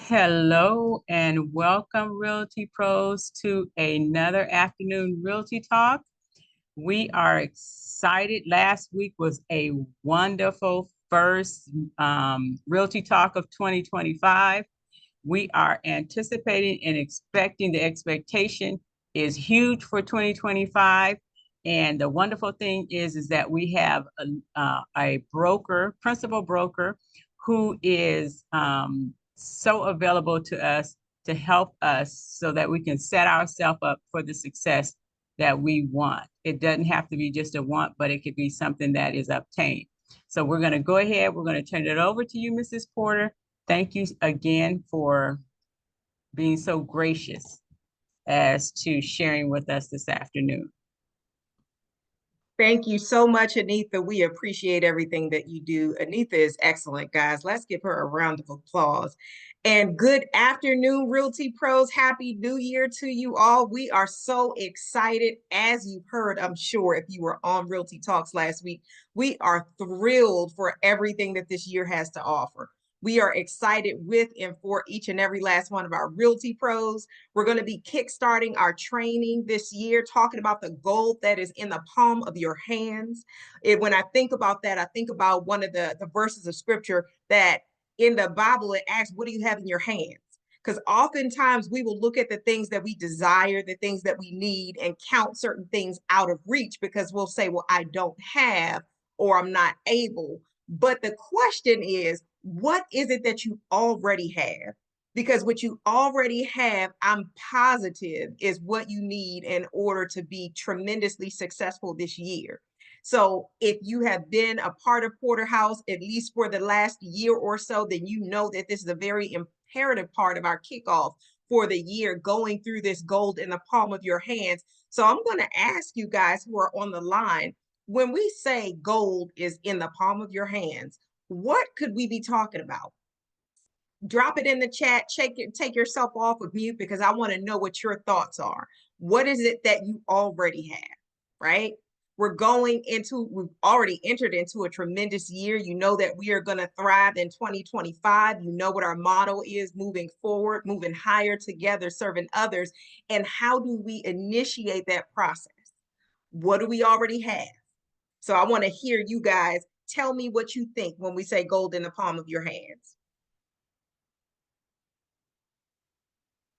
Hello and welcome, Realty Pros, to another afternoon Realty Talk. We are excited. Last week was a wonderful first Realty Talk of 2025. We are anticipating and expecting the expectation is huge for 2025. And the wonderful thing is that we have a broker, principal broker, who is so available to us to help us so that we can set ourselves up for the success that we want. It doesn't have to be just a want, but it could be something that is obtained. So we're going to go ahead. We're going to turn it over to you, Mrs. Porter. Thank you again for being so gracious as to sharing with us this afternoon. Thank you so much, Anita. We appreciate everything that you do. Anita is excellent, guys. Let's give her a round of applause. And good afternoon, Realty Pros. Happy New Year to you all. We are so excited. As you've heard, I'm sure, if you were on Realty Talks last week, we are thrilled for everything that this year has to offer. We are excited with and for each and every last one of our Realty Pros. We're going to be kickstarting our training this year, talking about the gold that is in the palm of your hands. When I think about that, I think about one of the verses of scripture that in the Bible, it asks, what do you have in your hands? Because oftentimes we will look at the things that we desire, the things that we need, and count certain things out of reach because we'll say, well, I don't have, or I'm not able. But the question is, what is it that you already have? Because what you already have, I'm positive, is what you need in order to be tremendously successful this year. So if you have been a part of Porterhouse, at least for the last year or so, then you know that this is a very imperative part of our kickoff for the year, going through this gold in the palm of your hands. So I'm going to ask you guys who are on the line, when we say gold is in the palm of your hands, what could we be talking about? Drop it in the chat, take yourself off of mute because I want to know what your thoughts are. What is it that you already have, right? We've already entered into a tremendous year. You know that we are going to thrive in 2025. You know what our motto is: moving forward, moving higher together, serving others. And how do we initiate that process? What do we already have? So I want to hear you guys tell me what you think when we say gold in the palm of your hands.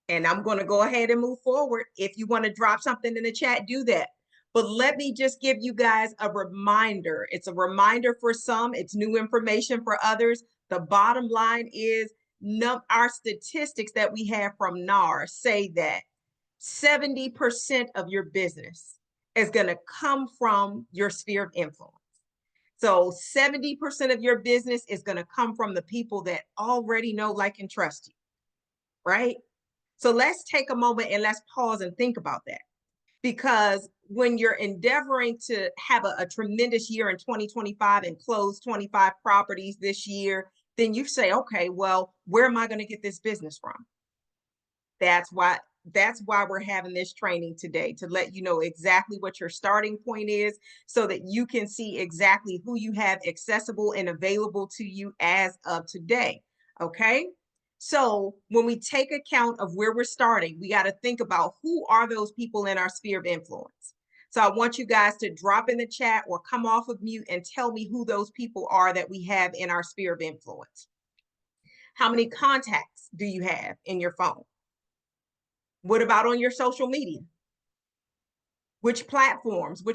And I'm going to go ahead and move forward. If you want to drop something in the chat, do that. But let me just give you guys a reminder. It's a reminder for some. It's new information for others. The bottom line is our statistics that we have from NAR say that 70% of your business is going to come from your sphere of influence. So 70% of your business is going to come from the people that already know, like, and trust you, right? So let's take a moment and let's pause and think about that. Because when you're endeavoring to have a tremendous year in 2025 and close 25 properties this year, then you say, okay, well, where am I going to get this business from? That's why we're having this training today, to let you know exactly what your starting point is so that you can see exactly who you have accessible and available to you as of today. Okay. So when we take account of where we're starting, we got to think about who are those people in our sphere of influence. So I want you guys to drop in the chat or come off of mute and tell me who those people are that we have in our sphere of influence. How many contacts do you have in your phone? What about on your social media? Which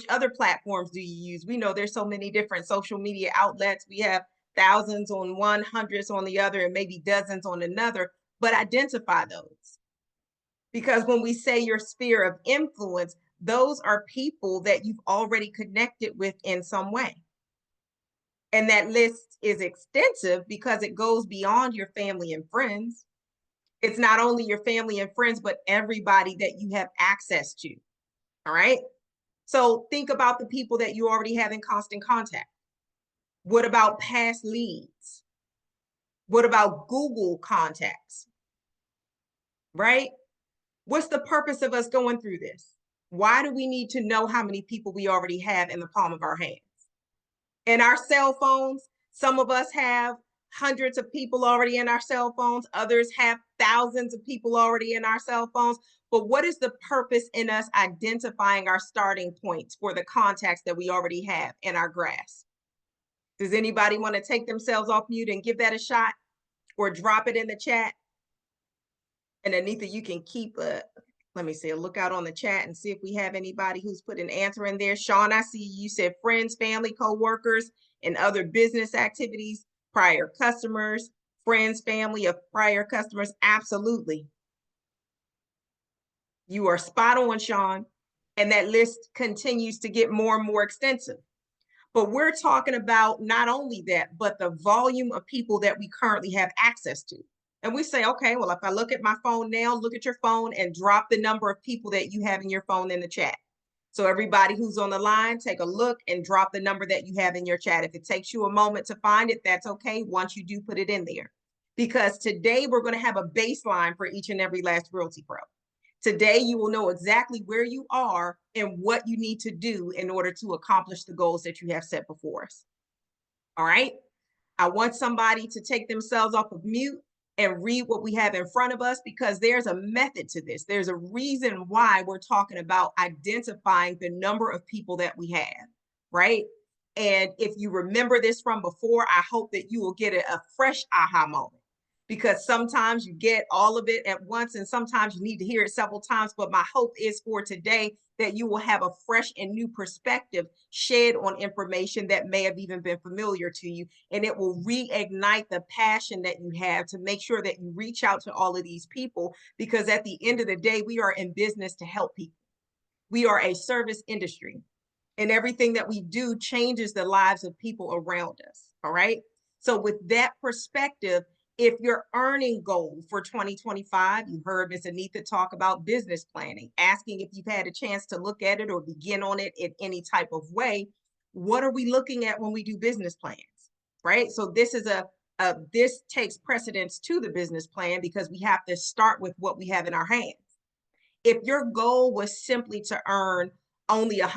other platforms do you use? We know there's so many different social media outlets. We have thousands on one, hundreds on the other, and maybe dozens on another, but identify those. Because when we say your sphere of influence, those are people that you've already connected with in some way. And that list is extensive because it goes beyond your family and friends. It's not only your family and friends, but everybody that you have access to. All right. So think about the people that you already have in constant contact. What about past leads? What about Google contacts? Right? What's the purpose of us going through this? Why do we need to know how many people we already have in the palm of our hands? In our cell phones, some of us have hundreds of people already in our cell phones. Others have thousands of people already in our cell phones. But what is the purpose in us identifying our starting points for the contacts that we already have in our grasp? Does anybody want to take themselves off mute and give that a shot, or drop it in the chat? And Anita, you can keep let me see, a lookout on the chat and see if we have anybody who's put an answer in there. Sean, I see you said friends, family, co-workers, and other business activities, prior customers, friends, family of prior customers. Absolutely. You are spot on, Sean. And that list continues to get more and more extensive. But we're talking about not only that, but the volume of people that we currently have access to. And we say, okay, well, if I look at my phone now, look at your phone and drop the number of people that you have in your phone in the chat. So everybody who's on the line, take a look and drop the number that you have in your chat. If it takes you a moment to find it, that's okay. Once you do, put it in there. Because today we're going to have a baseline for each and every last Realty Pro. Today, you will know exactly where you are and what you need to do in order to accomplish the goals that you have set before us. All right. I want somebody to take themselves off of mute and read what we have in front of us, because there's a method to this. There's a reason why we're talking about identifying the number of people that we have, right? And if you remember this from before, I hope that you will get a fresh aha moment, because sometimes you get all of it at once and sometimes you need to hear it several times. But my hope is for today that you will have a fresh and new perspective shed on information that may have even been familiar to you. And it will reignite the passion that you have to make sure that you reach out to all of these people, because at the end of the day, we are in business to help people. We are a service industry, and everything that we do changes the lives of people around us. All right. So with that perspective, if your earning goal for 2025, you heard Ms. Anita talk about business planning, asking if you've had a chance to look at it or begin on it in any type of way. What are we looking at when we do business plans, right? So this is this takes precedence to the business plan, because we have to start with what we have in our hands. If your goal was simply to earn only a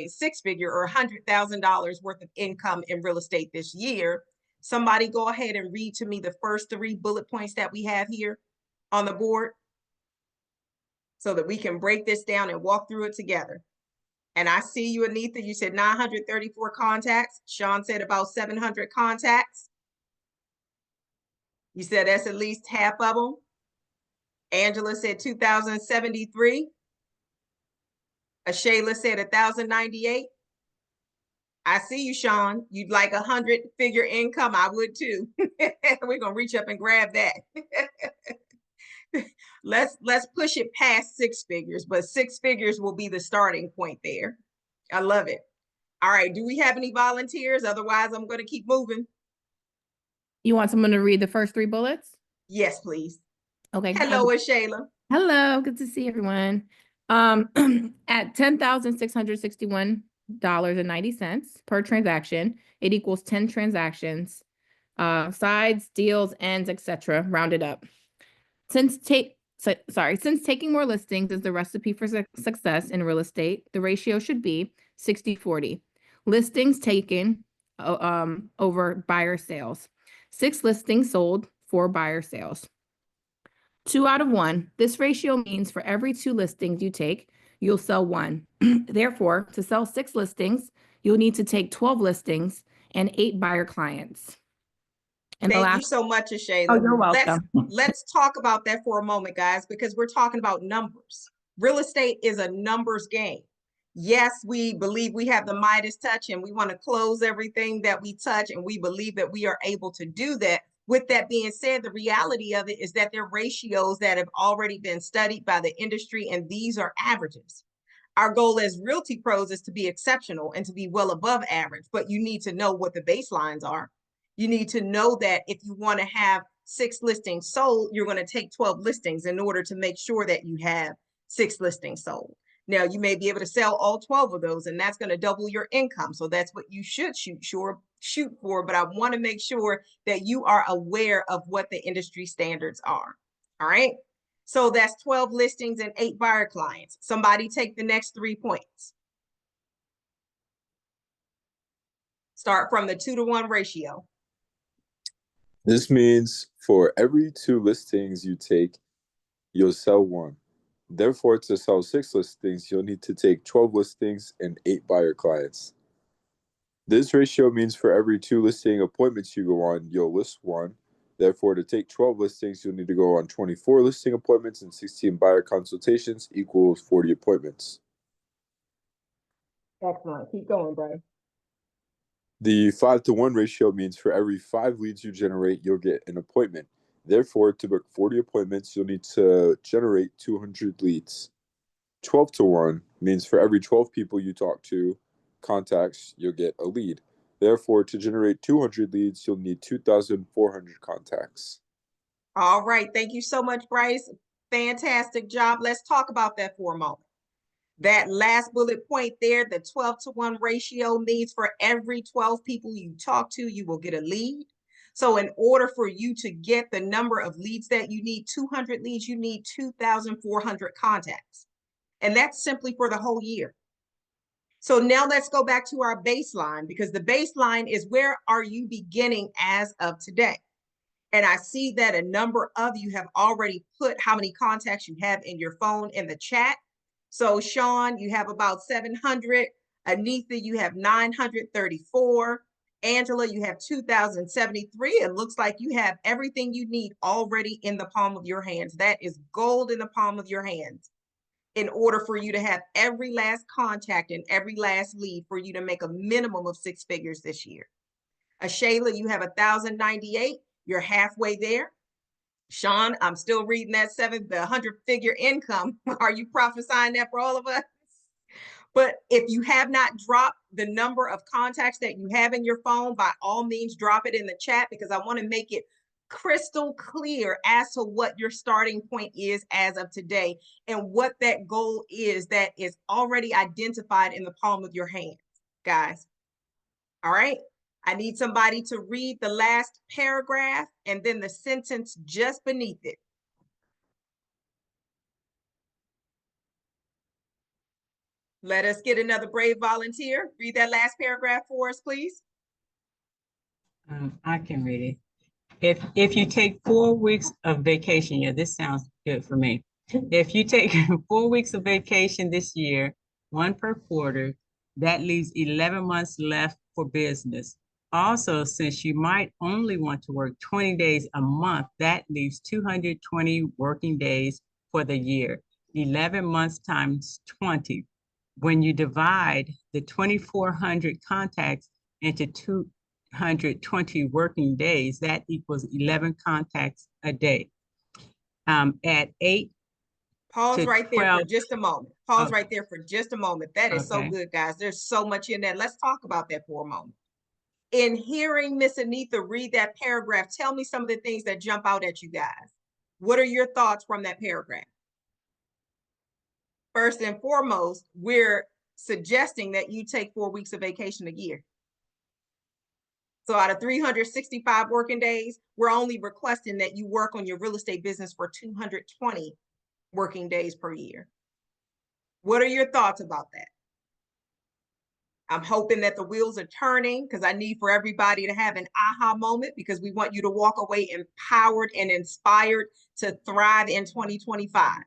six figure or $100,000 worth of income in real estate this year, somebody go ahead and read to me the first 3 bullet points that we have here on the board, so that we can break this down and walk through it together. And I see you, Anita, you said 934 contacts. Sean said about 700 contacts. You said that's at least half of them. Angela said 2,073. Shayla said 1,098. I see you, Sean. You'd like 100-figure income. I would too. We're gonna reach up and grab that. Let's push it past 6 figures, but 6 figures will be the starting point there. I love it. All right. Do we have any volunteers? Otherwise, I'm going to keep moving. You want someone to read the first 3 bullets? Yes, please. Okay. Hello, it's Shayla. Hello, good to see everyone. At $10,661.90 per transaction, it equals 10 transactions, sides, deals, ends, etc., rounded up. Since taking more listings is the recipe for success in real estate, the ratio should be 60-40. Listings taken over buyer sales. 6 listings sold, 4 buyer sales. 2 out of 1. This ratio means for every 2 listings you take, you'll sell 1. Therefore, to sell 6 listings, you'll need to take 12 listings and 8 buyer clients. And Thank you so much, Shayla. Oh, you're welcome. Let's talk about that for a moment, guys, because we're talking about numbers. Real estate is a numbers game. Yes, we believe we have the Midas touch and we want to close everything that we touch, and we believe that we are able to do that. With that being said, the reality of it is that there are ratios that have already been studied by the industry, and these are averages. Our goal as Realty Pros is to be exceptional and to be well above average, but you need to know what the baselines are. You need to know that if you want to have 6 listings sold, you're going to take 12 listings in order to make sure that you have 6 listings sold. Now, you may be able to sell all 12 of those, and that's going to double your income. So that's what you should shoot for. But I want to make sure that you are aware of what the industry standards are. All right. So that's 12 listings and 8 buyer clients. Somebody take the next 3 points. Start from the 2-to-1 ratio. This means for every 2 listings you take, you'll sell 1. Therefore, to sell 6 listings, you'll need to take 12 listings and 8 buyer clients. This ratio means for every 2 listing appointments you go on, you'll list 1. Therefore, to take 12 listings, you'll need to go on 24 listing appointments and 16 buyer consultations equals 40 appointments. Excellent. Keep going, Brian. The 5-to-1 ratio means for every 5 leads you generate, you'll get an appointment. Therefore, to book 40 appointments, you'll need to generate 200 leads. 12-to-1 means for every 12 people you talk to, contacts, you'll get a lead. Therefore, to generate 200 leads, you'll need 2,400 contacts. All right. Thank you so much, Bryce. Fantastic job. Let's talk about that for a moment. That last bullet point there, the 12-to-1 ratio means for every 12 people you talk to, you will get a lead. So in order for you to get the number of leads that you need, 200 leads, you need 2,400 contacts. And that's simply for the whole year. So now let's go back to our baseline, because the baseline is where are you beginning as of today? And I see that a number of you have already put how many contacts you have in your phone in the chat. So Sean, you have about 700. Anitha, you have 934. Angela, you have 2,073. It looks like you have everything you need already in the palm of your hands. That is gold in the palm of your hands in order for you to have every last contact and every last lead for you to make a minimum of 6 figures this year. Shayla, you have 1,098. You're halfway there. Sean, I'm still reading that the 100-figure income. Are you prophesying that for all of us? But if you have not dropped the number of contacts that you have in your phone, by all means, drop it in the chat, because I want to make it crystal clear as to what your starting point is as of today and what that goal is that is already identified in the palm of your hand, guys. All right. I need somebody to read the last paragraph and then the sentence just beneath it. Let us get another brave volunteer. Read that last paragraph for us, please. I can read it. If you take 4 weeks of vacation, yeah, this sounds good for me. If you take 4 weeks of vacation this year, 1 per quarter, that leaves 11 months left for business. Also, since you might only want to work 20 days a month, that leaves 220 working days for the year. 11 months times 20. When you divide the 2,400 contacts into 220 working days, that equals 11 contacts a day. At 8 Pause to right 12. There for just a moment. Pause Okay. right there for just a moment. That is so good, guys. There's so much in that. Let's talk about that for a moment. In hearing Miss Anitha read that paragraph, tell me some of the things that jump out at you guys. What are your thoughts from that paragraph? First and foremost, we're suggesting that you take 4 weeks of vacation a year. So out of 365 working days, we're only requesting that you work on your real estate business for 220 working days per year. What are your thoughts about that? I'm hoping that the wheels are turning, because I need for everybody to have an aha moment, because we want you to walk away empowered and inspired to thrive in 2025.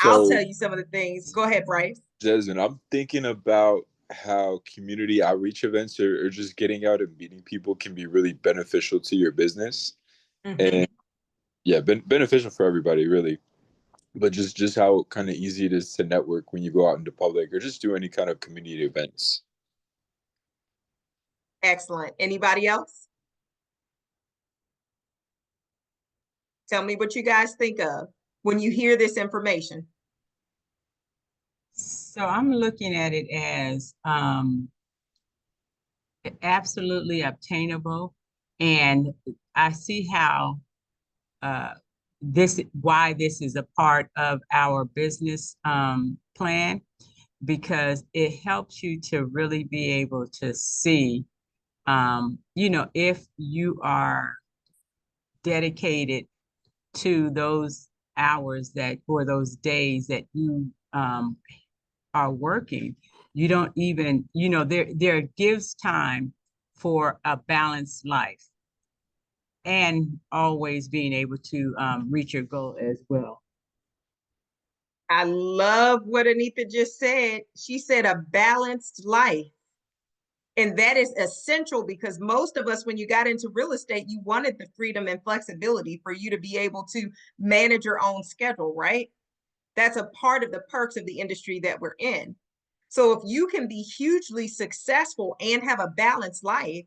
I'll tell you some of the things. Go ahead, Bryce. Jasmine, I'm thinking about how community outreach events or just getting out and meeting people can be really beneficial to your business. And yeah, beneficial for everybody, really. But just how kind of easy it is to network when you go out into public or just do any kind of community events. Excellent. Anybody else? Tell me what you guys think of when you hear this information. So I'm looking at it as absolutely obtainable, and I see how why this is a part of our business plan, because it helps you to really be able to see, if you are dedicated to those hours that or those days that you are working, You don't even, there gives time for a balanced life and always being able to reach your goal as well. I love what Anita just said. She said a balanced life. And that is essential because most of us, when you got into real estate, you wanted the freedom and flexibility for you to be able to manage your own schedule, right? That's a part of the perks of the industry that we're in. So if you can be hugely successful and have a balanced life,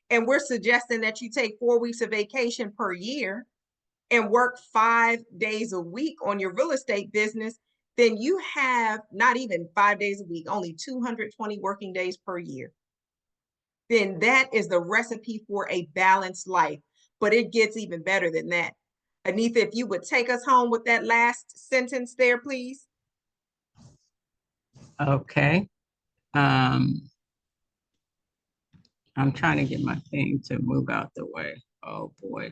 and we're suggesting that you take 4 weeks of vacation per year and work 5 days a week on your real estate business, then you have not even 5 days a week, only 220 working days per year. Then that is the recipe for a balanced life. But it gets even better than that. Anita, if you would take us home with that last sentence there, please. Okay. I'm trying to get my thing to move out the way. Oh boy.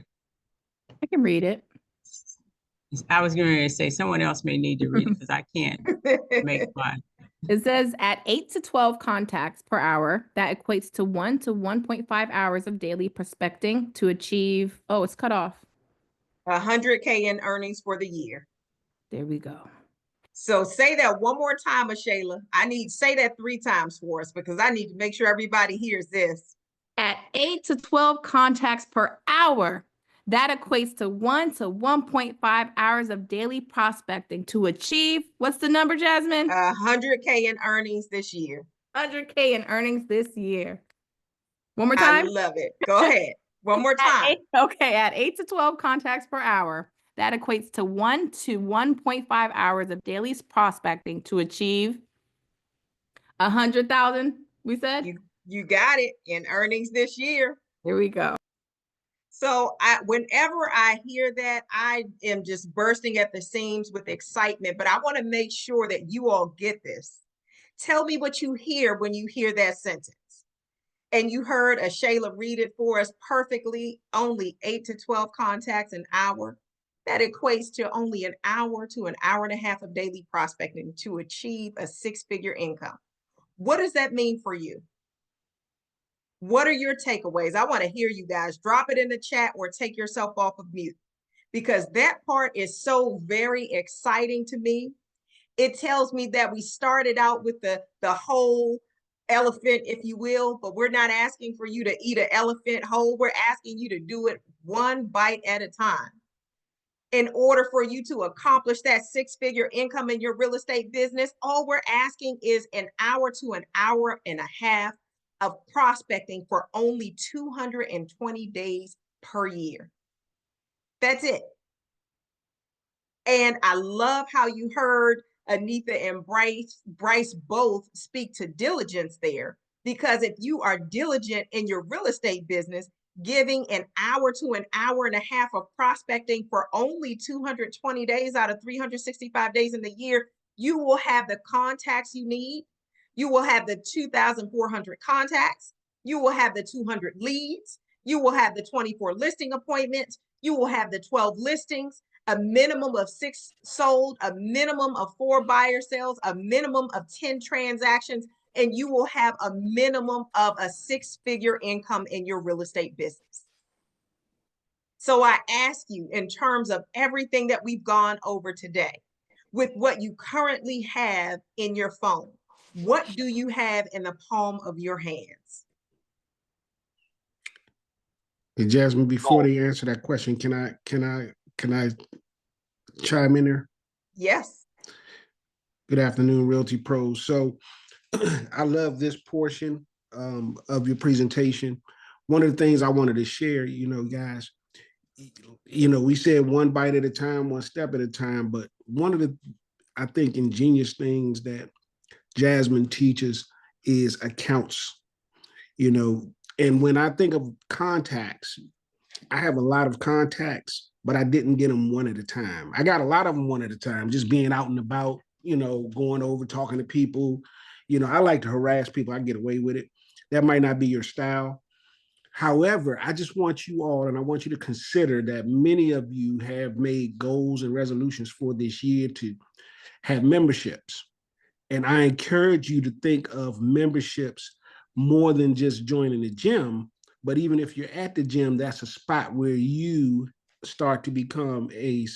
I can read it. I was going to say someone else may need to read it because I can't make mine. It says at 8 to 12 contacts per hour, that equates to 1 to 1.5 hours of daily prospecting to achieve, oh, it's cut off. 100K in earnings for the year. There we go. So say that one more time, Shayla. Say that 3 times for us because I need to make sure everybody hears this. At 8 to 12 contacts per hour, that equates to 1 to 1.5 hours of daily prospecting to achieve, what's the number, Jasmine? 100K in earnings this year. 100K in earnings this year. One more time? I love it. Go ahead. One more time. At 8 to 12 contacts per hour, that equates to 1 to 1.5 hours of daily prospecting to achieve 100,000, we said? You got it, in earnings this year. Here we go. So whenever I hear that, I am just bursting at the seams with excitement, but I want to make sure that you all get this. Tell me what you hear when you hear that sentence. And you heard Shayla read it for us perfectly, only 8 to 12 contacts an hour. That equates to only an hour to an hour and a half of daily prospecting to achieve a 6-figure income. What does that mean for you? What are your takeaways? I want to hear you guys. Drop it in the chat or take yourself off of mute because that part is so very exciting to me. It tells me that we started out with the whole elephant, if you will, but we're not asking for you to eat an elephant whole. We're asking you to do it one bite at a time. In order for you to accomplish that 6-figure income in your real estate business, all we're asking is an hour to an hour and a half of prospecting for only 220 days per year. That's it. And I love how you heard Anita and Bryce both speak to diligence there, because if you are diligent in your real estate business, giving an hour to an hour and a half of prospecting for only 220 days out of 365 days in the year, you will have the contacts you need. You will have the 2,400 contacts. You will have the 200 leads. You will have the 24 listing appointments. You will have the 12 listings, a minimum of 6 sold, a minimum of 4 buyer sales, a minimum of 10 transactions, and you will have a minimum of a 6-figure income in your real estate business. So I ask you, in terms of everything that we've gone over today, with what you currently have in your phone, what do you have in the palm of your hands? Hey, Jasmine, before they answer that question, can I chime in there? Yes. Good afternoon, Realty Pros. So I love this portion of your presentation. One of the things I wanted to share, guys, we said one bite at a time, one step at a time, but one of the, I think, ingenious things that Jasmine teaches is accounts, and when I think of contacts, I have a lot of contacts, but I didn't get them one at a time. I got a lot of them one at a time, just being out and about, going over, talking to people. I like to harass people. I get away with it. That might not be your style. However, I just want you all, and I want you to consider that many of you have made goals and resolutions for this year to have memberships. And I encourage you to think of memberships more than just joining the gym. But even if you're at the gym, that's a spot where you start to become a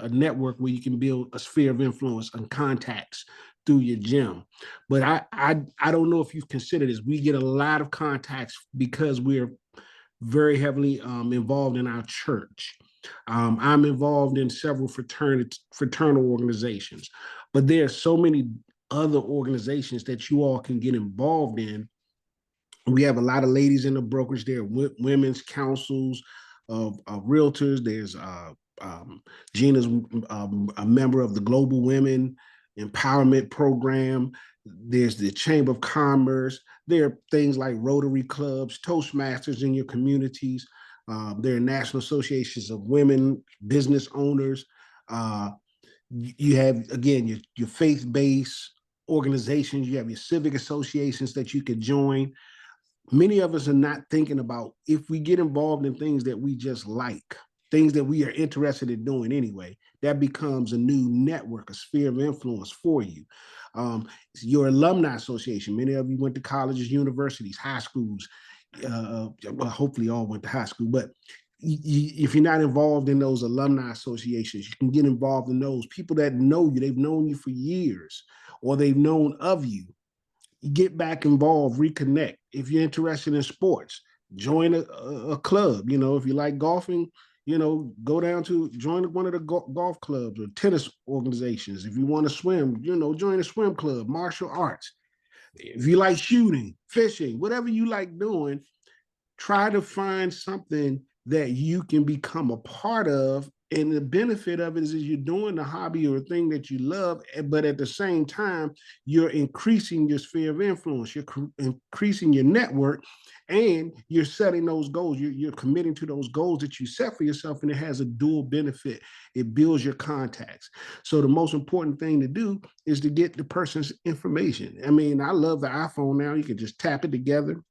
network where you can build a sphere of influence and contacts through your gym. But I don't know if you've considered this. We get a lot of contacts because we're very heavily involved in our church. I'm involved in several fraternal organizations, but there are so many other organizations that you all can get involved in. We have a lot of ladies in the brokerage there, women's councils of realtors. There's Gina's a member of the Global Women Empowerment Program. There's the Chamber of Commerce. There are things like Rotary clubs, Toastmasters in your communities. There are national associations of women business owners. You have, again, your faith-based organizations. You have your civic associations that you could join. Many of us are not thinking about, if we get involved in things that we just like, things that we are interested in doing anyway, that becomes a new network, a sphere of influence for you. Your alumni association, many of you went to colleges, universities, high schools. Well, hopefully all went to high school, but if you're not involved in those alumni associations, you can get involved in those. People that know you, they've known you for years, or they've known of you. Get back involved, reconnect. If you're interested in sports, join a club. If you like golfing, go down to join one of the golf clubs or tennis organizations. If you want to swim, join a swim club, martial arts. If you like shooting, fishing, whatever you like doing, try to find something that you can become a part of. And the benefit of it is you're doing the hobby or a thing that you love, but at the same time, you're increasing your sphere of influence, you're increasing your network, and you're setting those goals. You're committing to those goals that you set for yourself, and it has a dual benefit. It builds your contacts. So the most important thing to do is to get the person's information. I mean, I love the iPhone now. You can just tap it together,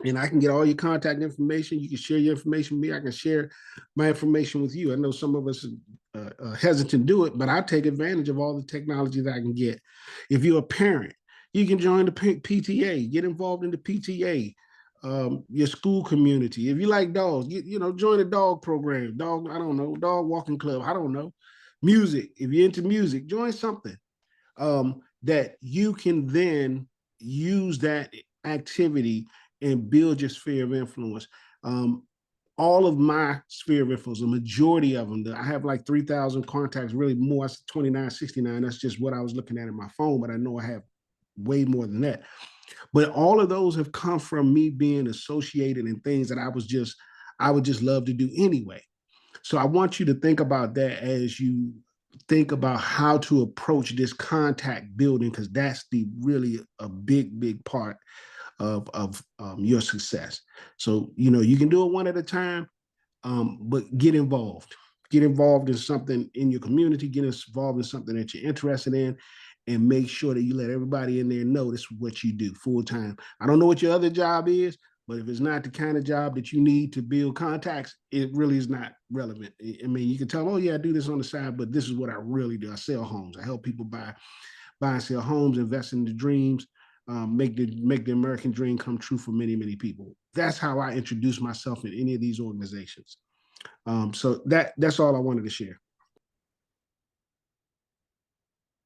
and I can get all your contact information. You can share your information with me. I can share my information with you. I know some of us are hesitant to do it, but I take advantage of all the technology that I can get. If you're a parent, you can join the PTA, get involved in the PTA, your school community. If you like dogs, join a dog program, I don't know, dog walking club, I don't know. Music, if you're into music, join something that you can then use that activity and build your sphere of influence. All of my sphere of influence, the majority of them, I have like 3,000 contacts, really more. It's 2969. That's just what I was looking at in my phone, but I know I have way more than that. But all of those have come from me being associated in things that I would just love to do anyway. So I want you to think about that as you think about how to approach this contact building, because that's really a big part of your success. So, you can do it one at a time, but get involved. Get involved in something in your community, get involved in something that you're interested in, and make sure that you let everybody in there know this is what you do full time. I don't know what your other job is, but if it's not the kind of job that you need to build contacts, it really is not relevant. I mean, you can tell them, oh yeah, I do this on the side, but this is what I really do. I sell homes. I help people buy and sell homes, invest in the dreams, make the American dream come true for many people. That's how I introduce myself in any of these organizations. So that's all I wanted to share.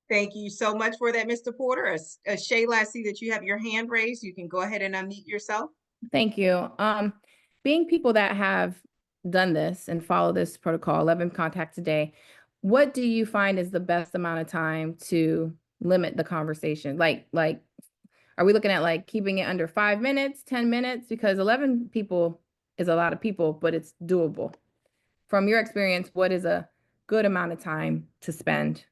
Thank you so much for that, Mr. Porter. Shayla, I see that you have your hand raised. You can go ahead and unmute yourself. Thank you. Being people that have done this and follow this protocol, 11 contacts a day, what do you find is the best amount of time to limit the conversation? Like, are we looking at like keeping it under 5 minutes, 10 minutes? Because 11 people is a lot of people, but it's doable. From your experience, what is a good amount of time to spend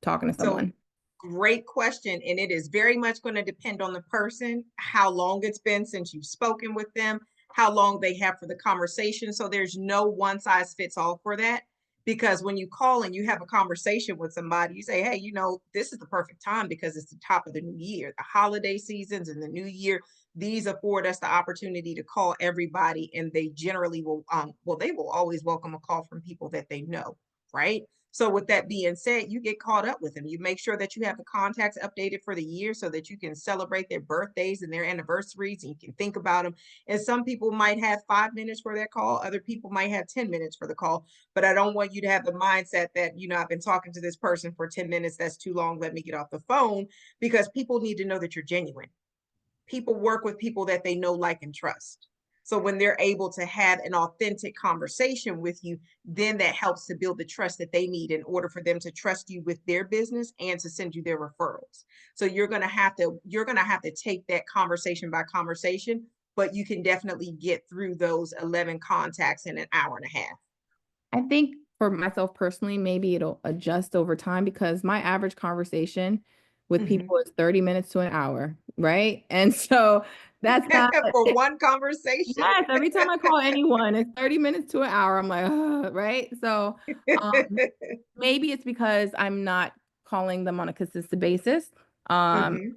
talking to someone? Great question. And it is very much going to depend on the person, how long it's been since you've spoken with them, how long they have for the conversation. So there's no one size fits all for that. Because when you call and you have a conversation with somebody, you say, hey, this is the perfect time because it's the top of the new year, the holiday seasons and the new year. These afford us the opportunity to call everybody, and they generally will, they will always welcome a call from people that they know, right? So with that being said, you get caught up with them. You make sure that you have the contacts updated for the year so that you can celebrate their birthdays and their anniversaries and you can think about them. And some people might have 5 minutes for their call. Other people might have 10 minutes for the call. But I don't want you to have the mindset that, I've been talking to this person for 10 minutes. That's too long. Let me get off the phone, because people need to know that you're genuine. People work with people that they know, like, and trust. So when they're able to have an authentic conversation with you, then that helps to build the trust that they need in order for them to trust you with their business and to send you their referrals. So you're going to have to take that conversation by conversation, but you can definitely get through those 11 contacts in an hour and a half. I think for myself personally, maybe it'll adjust over time because my average conversation with people is 30 minutes to an hour, right? And so that's not for one conversation. Yes, every time I call anyone, it's 30 minutes to an hour. I'm like, right? So maybe it's because I'm not calling them on a consistent basis. The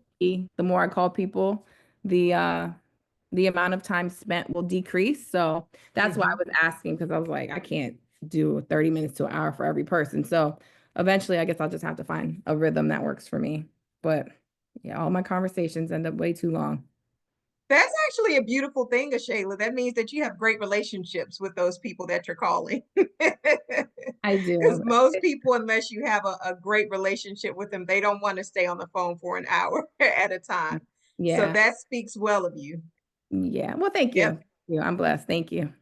more I call people, the amount of time spent will decrease. So that's why I was asking, because I was like, I can't do 30 minutes to an hour for every person. So eventually, I guess I'll just have to find a rhythm that works for me. But yeah, all my conversations end up way too long. That's actually a beautiful thing, Shayla. That means that you have great relationships with those people that you're calling. I Because do. most people, unless you have a great relationship with them, they don't want to stay on the phone for an hour at a time. So Yeah. that speaks well of you. Yeah. Well, thank you. Yep. Yeah, I'm blessed. Thank you.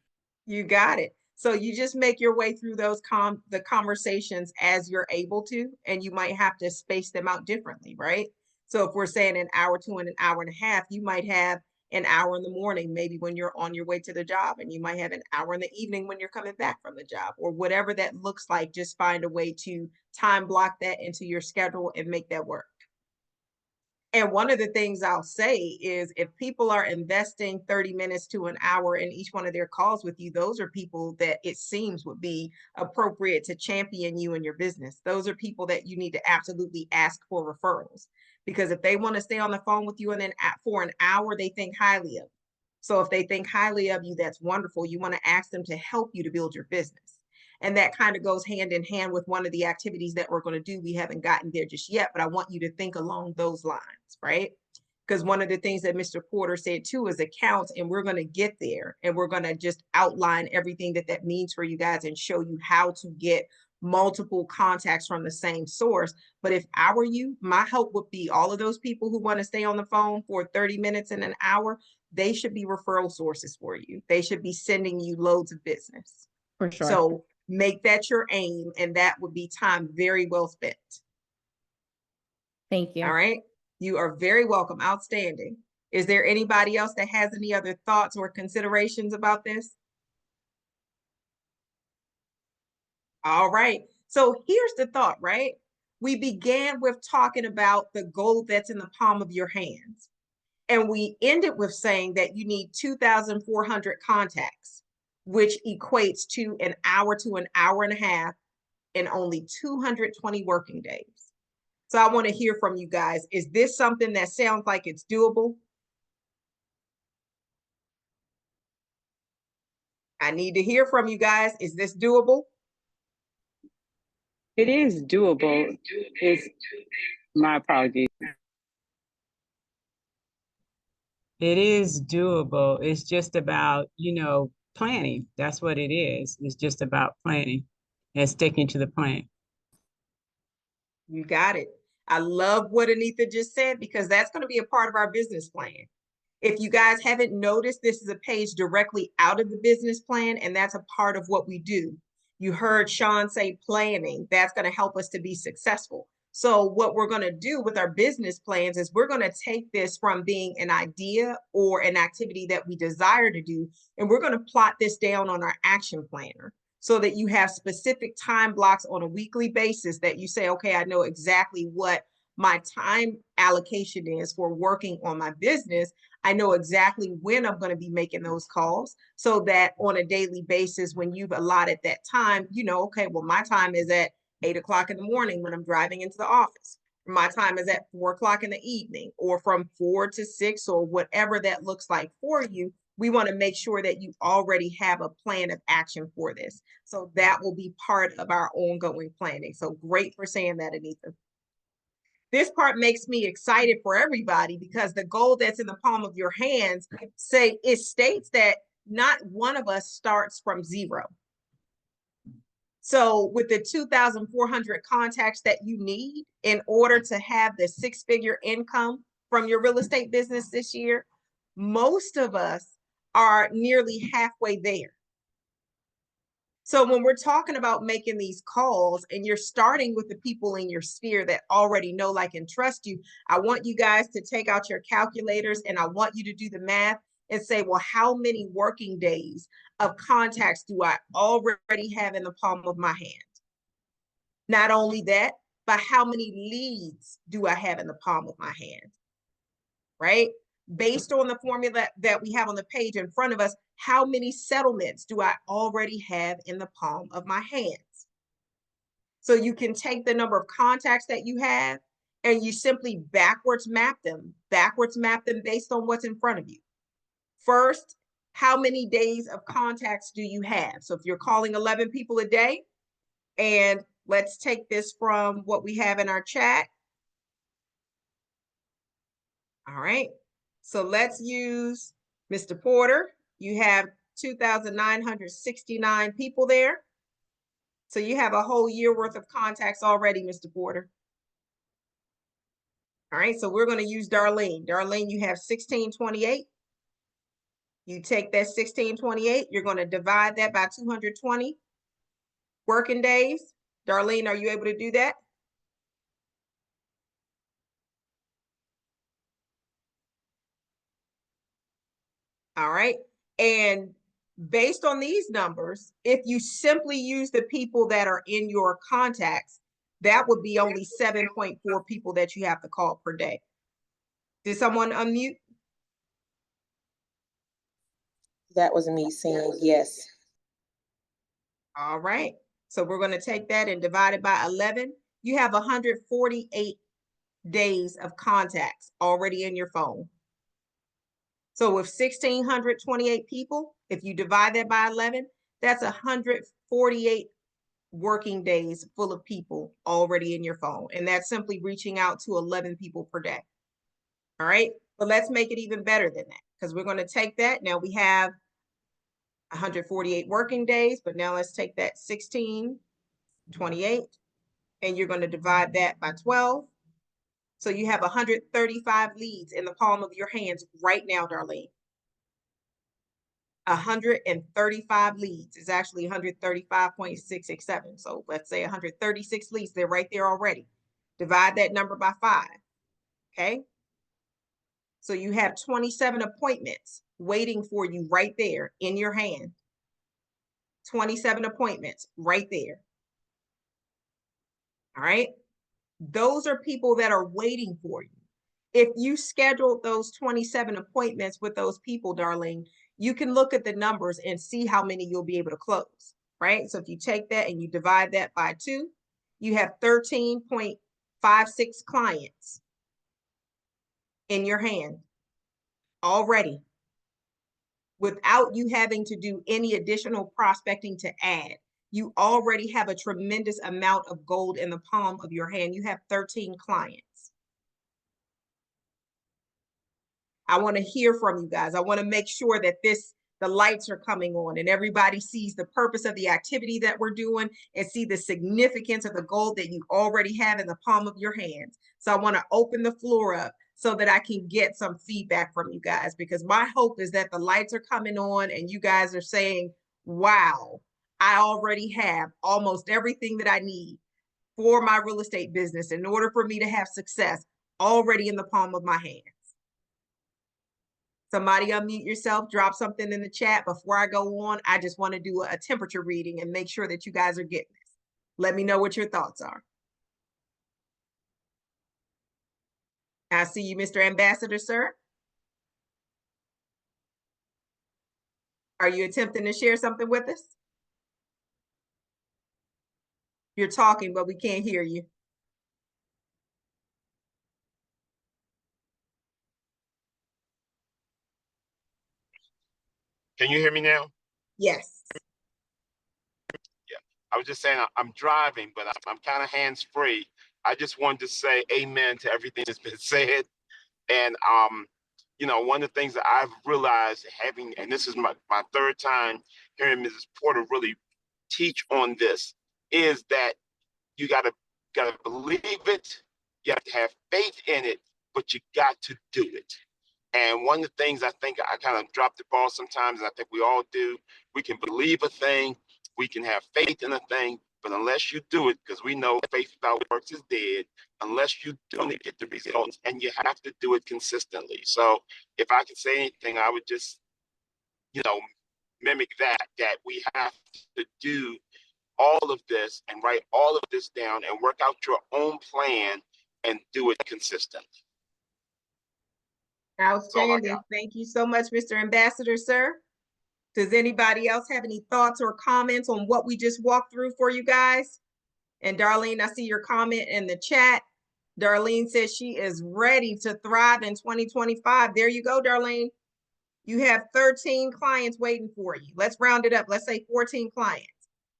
You got it. So you just make your way through those the conversations as you're able to, and you might have to space them out differently, right? So if we're saying an hour to an hour and a half, you might have an hour in the morning, maybe when you're on your way to the job, and you might have an hour in the evening when you're coming back from the job, or whatever that looks like. Just find a way to time block that into your schedule and make that work. And one of the things I'll say is if people are investing 30 minutes to an hour in each one of their calls with you, those are people that it seems would be appropriate to champion you in your business. Those are people that you need to absolutely ask for referrals, because if they want to stay on the phone with you and then for an hour, they think highly of you. So if they think highly of you, that's wonderful. You want to ask them to help you to build your business. And that kind of goes hand in hand with one of the activities that we're going to do. We haven't gotten there just yet, but I want you to think along those lines, right? Because one of the things that Mr. Porter said too is accounts, and we're going to get there, and we're going to just outline everything that means for you guys and show you how to get multiple contacts from the same source. But if I were you, my hope would be all of those people who want to stay on the phone for 30 minutes and an hour, they should be referral sources for you. They should be sending you loads of business. For sure. So make that your aim, and that would be time very well spent. Thank you. All right. You are very welcome. Outstanding. Is there anybody else that has any other thoughts or considerations about this? All right. So here's the thought, right? We began with talking about the goal that's in the palm of your hands. And we ended with saying that you need 2,400 contacts, which equates to an hour and a half in only 220 working days. So I want to hear from you guys. Is this something that sounds like it's doable? I need to hear from you guys. Is this doable? It is doable. It's my apologies. It is doable. It's just about, planning. That's what it is. It's just about planning and sticking to the plan. You got it. I love what Anita just said, because that's going to be a part of our business plan. If you guys haven't noticed, this is a page directly out of the business plan, and that's a part of what we do. You heard Sean say planning. That's going to help us to be successful. So what we're going to do with our business plans is we're going to take this from being an idea or an activity that we desire to do, and we're going to plot this down on our action planner so that you have specific time blocks on a weekly basis that you say, okay, I know exactly what my time allocation is for working on my business. I know exactly when I'm going to be making those calls, so that on a daily basis, when you've allotted that time, okay, well, my time is at 8 o'clock in the morning when I'm driving into the office. My time is at 4 o'clock in the evening, or from 4 to 6, or whatever that looks like for you. we want to make sure that you already have a plan of action for this. So that will be part of our ongoing planning. So great for saying that, Anita. This part makes me excited for everybody because the goal that's in the palm of your hands it states that not one of us starts from zero. So with the 2,400 contacts that you need in order to have the six-figure income from your real estate business this year, most of us are nearly halfway there. So when we're talking about making these calls and you're starting with the people in your sphere that already know, like, and trust you, I want you guys to take out your calculators and I want you to do the math and say, well, how many working days of contacts do I already have in the palm of my hand? Not only that, but how many leads do I have in the palm of my hand? Right? Based on the formula that we have on the page in front of us, how many settlements do I already have in the palm of my hands? So you can take the number of contacts that you have and you simply backwards map them based on what's in front of you. First, how many days of contacts do you have? So if you're calling 11 people a day, and let's take this from what we have in our chat. All right. So let's use Mr. Porter. You have 2,969 people there. So you have a whole year worth of contacts already, Mr. Porter. All right, so we're going to use Darlene. Darlene, you have 1628. You take that 1628, you're going to divide that by 220 working days. Darlene, are you able to do that? All right. And based on these numbers, if you simply use the people that are in your contacts, that would be only 7.4 people that you have to call per day. Did someone unmute? That was me saying yes. All right. So we're going to take that and divide it by 11. You have 148 days of contacts already in your phone. So with 1,628 people, if you divide that by 11, that's 148 working days full of people already in your phone. And that's simply reaching out to 11 people per day. All right. But let's make it even better than that, because we're going to take that. Now we have 148 working days, but now let's take that 1,628 and you're going to divide that by 12. So you have 135 leads in the palm of your hands right now, Darlene. 135 leads is actually 135.667. So let's say 136 leads, they're right there already. Divide that number by 5, okay? So you have 27 appointments waiting for you right there in your hand. 27 appointments right there. All right? Those are people that are waiting for you. If you scheduled those 27 appointments with those people, Darlene, you can look at the numbers and see how many you'll be able to close, right? So if you take that and you divide that by 2, you have 13.56 clients in your hand already without you having to do any additional prospecting to add. You already have a tremendous amount of gold in the palm of your hand. You have 13 clients. I want to hear from you guys. I want to make sure that the lights are coming on and everybody sees the purpose of the activity that we're doing and see the significance of the gold that you already have in the palm of your hands. So I want to open the floor up so that I can get some feedback from you guys, because my hope is that the lights are coming on and you guys are saying, wow, I already have almost everything that I need for my real estate business in order for me to have success already in the palm of my hand. Somebody unmute yourself, drop something in the chat. Before I go on, I just want to do a temperature reading and make sure that you guys are getting this. Let me know what your thoughts are. I see you, Mr. Ambassador, sir. Are you attempting to share something with us? You're talking, but we can't hear you. Can you hear me now? Yes. I was just saying I'm driving, but I'm kind of hands-free. I just wanted to say amen to everything that's been said. And you know, one of the things that I've realized having, and this is my third time hearing Mrs. Porter really teach on this, is that you gotta believe it, you have to have faith in it, but you got to do it. And one of the things I think I kind of drop the ball sometimes, and I think we all do, we can believe a thing, we can have faith in a thing, but unless you do it, because we know faith without works is dead, unless you don't get the results, and you have to do it consistently. So if I could say anything, I would just, you know, mimic that we have to do all of this and write all of this down and work out your own plan and do it consistently. Outstanding. Thank you so much, Mr. Ambassador, sir. Does anybody else have any thoughts or comments on what we just walked through for you guys? And Darlene, I see your comment in the chat. Darlene says she is ready to thrive in 2025. There you go, Darlene. You have 13 clients waiting for you. Let's round it up. Let's say 14 clients.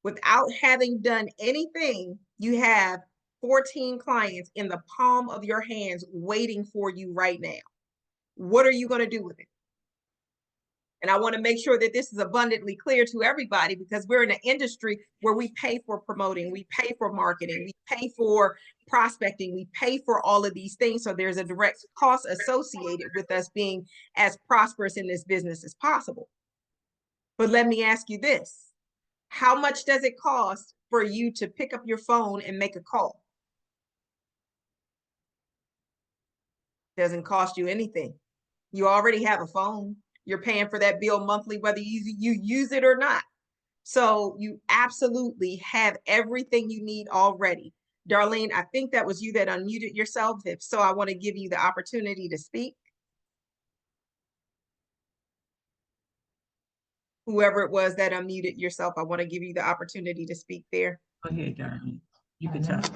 Without having done anything, you have 14 clients in the palm of your hands waiting for you right now. What are you going to do with it? And I want to make sure that this is abundantly clear to everybody, because we're in an industry where we pay for promoting, we pay for marketing, we pay for prospecting, we pay for all of these things. So there's a direct cost associated with us being as prosperous in this business as possible. But let me ask you this. How much does it cost for you to pick up your phone and make a call? Doesn't cost you anything. You already have a phone. You're paying for that bill monthly, whether you use it or not. So you absolutely have everything you need already. Darlene, I think that was you that unmuted yourself. If so, I want to give you the opportunity to speak. Whoever it was that unmuted yourself, I want to give you the opportunity to speak there. Go ahead, Darlene. You can talk.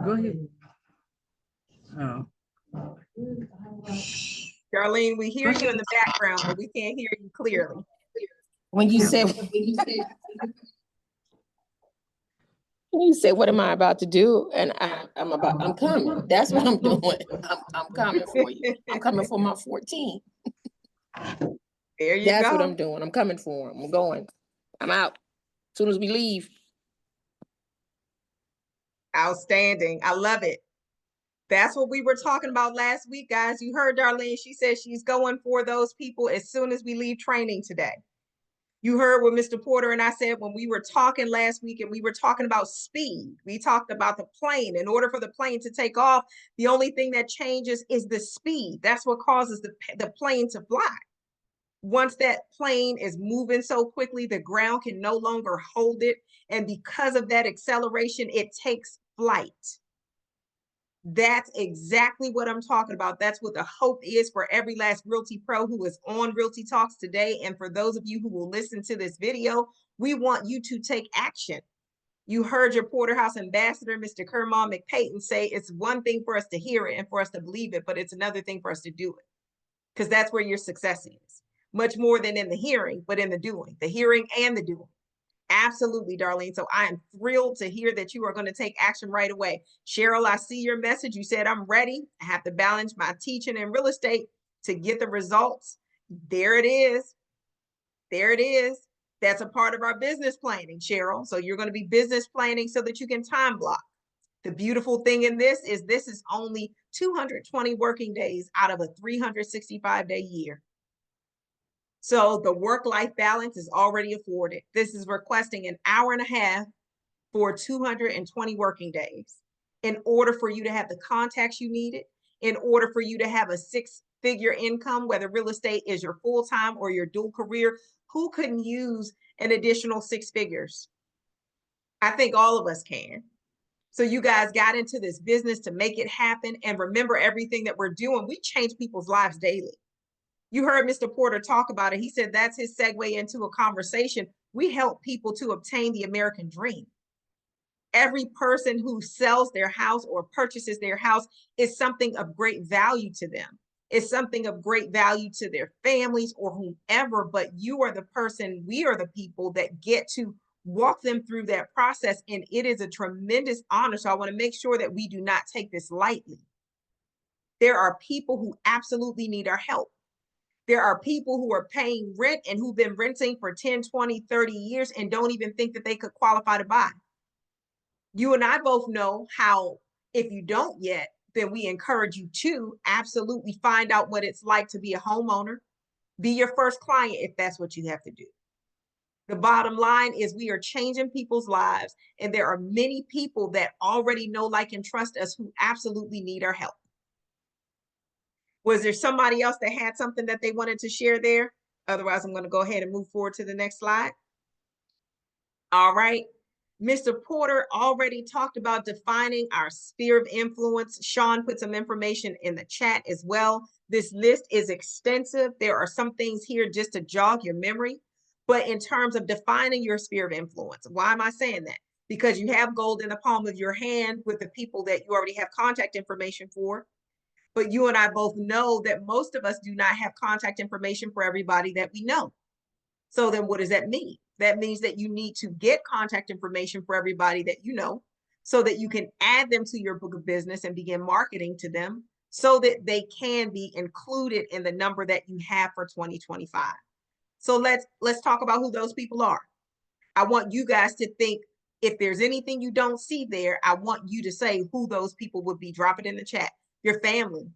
Go ahead. Oh. Darlene, we hear you in the background, but we can't hear you clearly. When you said, what am I about to do? And I'm coming. That's what I'm doing. I'm coming for you. I'm coming for my 14. There you That's go. what I'm doing. I'm coming for them. I'm going. I'm out as soon as we leave. Outstanding. I love it. That's what we were talking about last week, guys. You heard Darlene. She said she's going for those people as soon as we leave training today. You heard what Mr. Porter and I said when we were talking last week, and we were talking about speed. We talked about the plane. In order for the plane to take off, the only thing that changes is the speed. That's what causes the plane to fly. Once that plane is moving so quickly, the ground can no longer hold it. And because of that acceleration, it takes flight. That's exactly what I'm talking about. That's what the hope is for every last Realty Pro who is on Realty Talks today. And for those of you who will listen to this video, we want you to take action. You heard your Porterhouse ambassador, Mr. Kermon McPayton, say it's one thing for us to hear it and for us to believe it, but it's another thing for us to do it, because that's where your success is. Much more than in the hearing, but in the doing, the hearing and the doing. Absolutely, Darlene. So I am thrilled to hear that you are going to take action right away. Cheryl, I see your message. You said, I'm ready. I have to balance my teaching in real estate to get the results. There it is. There it is. That's a part of our business planning, Cheryl. So you're going to be business planning so that you can time block. The beautiful thing in this is only 220 working days out of a 365-day year. So the work-life balance is already afforded. This is requesting an hour and a half for 220 working days in order for you to have the contacts you needed, in order for you to have a six-figure income, whether real estate is your full-time or your dual career. Who couldn't use an additional 6 figures? I think all of us can. So you guys got into this business to make it happen. And remember, everything that we're doing, we change people's lives daily. You heard Mr. Porter talk about it. He said that's his segue into a conversation. We help people to obtain the American dream. Every person who sells their house or purchases their house is something of great value to them. It's something of great value to their families or whomever, but you are the person, we are the people that get to walk them through that process. And it is a tremendous honor. So I want to make sure that we do not take this lightly. There are people who absolutely need our help. There are people who are paying rent and who've been renting for 10, 20, 30 years and don't even think that they could qualify to buy. You and I both know how, if you don't yet, then we encourage you to absolutely find out what it's like to be a homeowner. Be your first client if that's what you have to do. The bottom line is we are changing people's lives, and there are many people that already know, like, and trust us who absolutely need our help. Was there somebody else that had something that they wanted to share there? Otherwise, I'm going to go ahead and move forward to the next slide. All right. Mr. Porter already talked about defining our sphere of influence. Sean put some information in the chat as well. This list is extensive. There are some things here just to jog your memory. But in terms of defining your sphere of influence, why am I saying that? Because you have gold in the palm of your hand with the people that you already have contact information for. But you and I both know that most of us do not have contact information for everybody that we know. So then what does that mean? That means that you need to get contact information for everybody that you know so that you can add them to your book of business and begin marketing to them so that they can be included in the number that you have for 2025. So let's talk about who those people are. I want you guys to think, if there's anything you don't see there, I want you to say who those people would be. Drop it in the chat. Your family,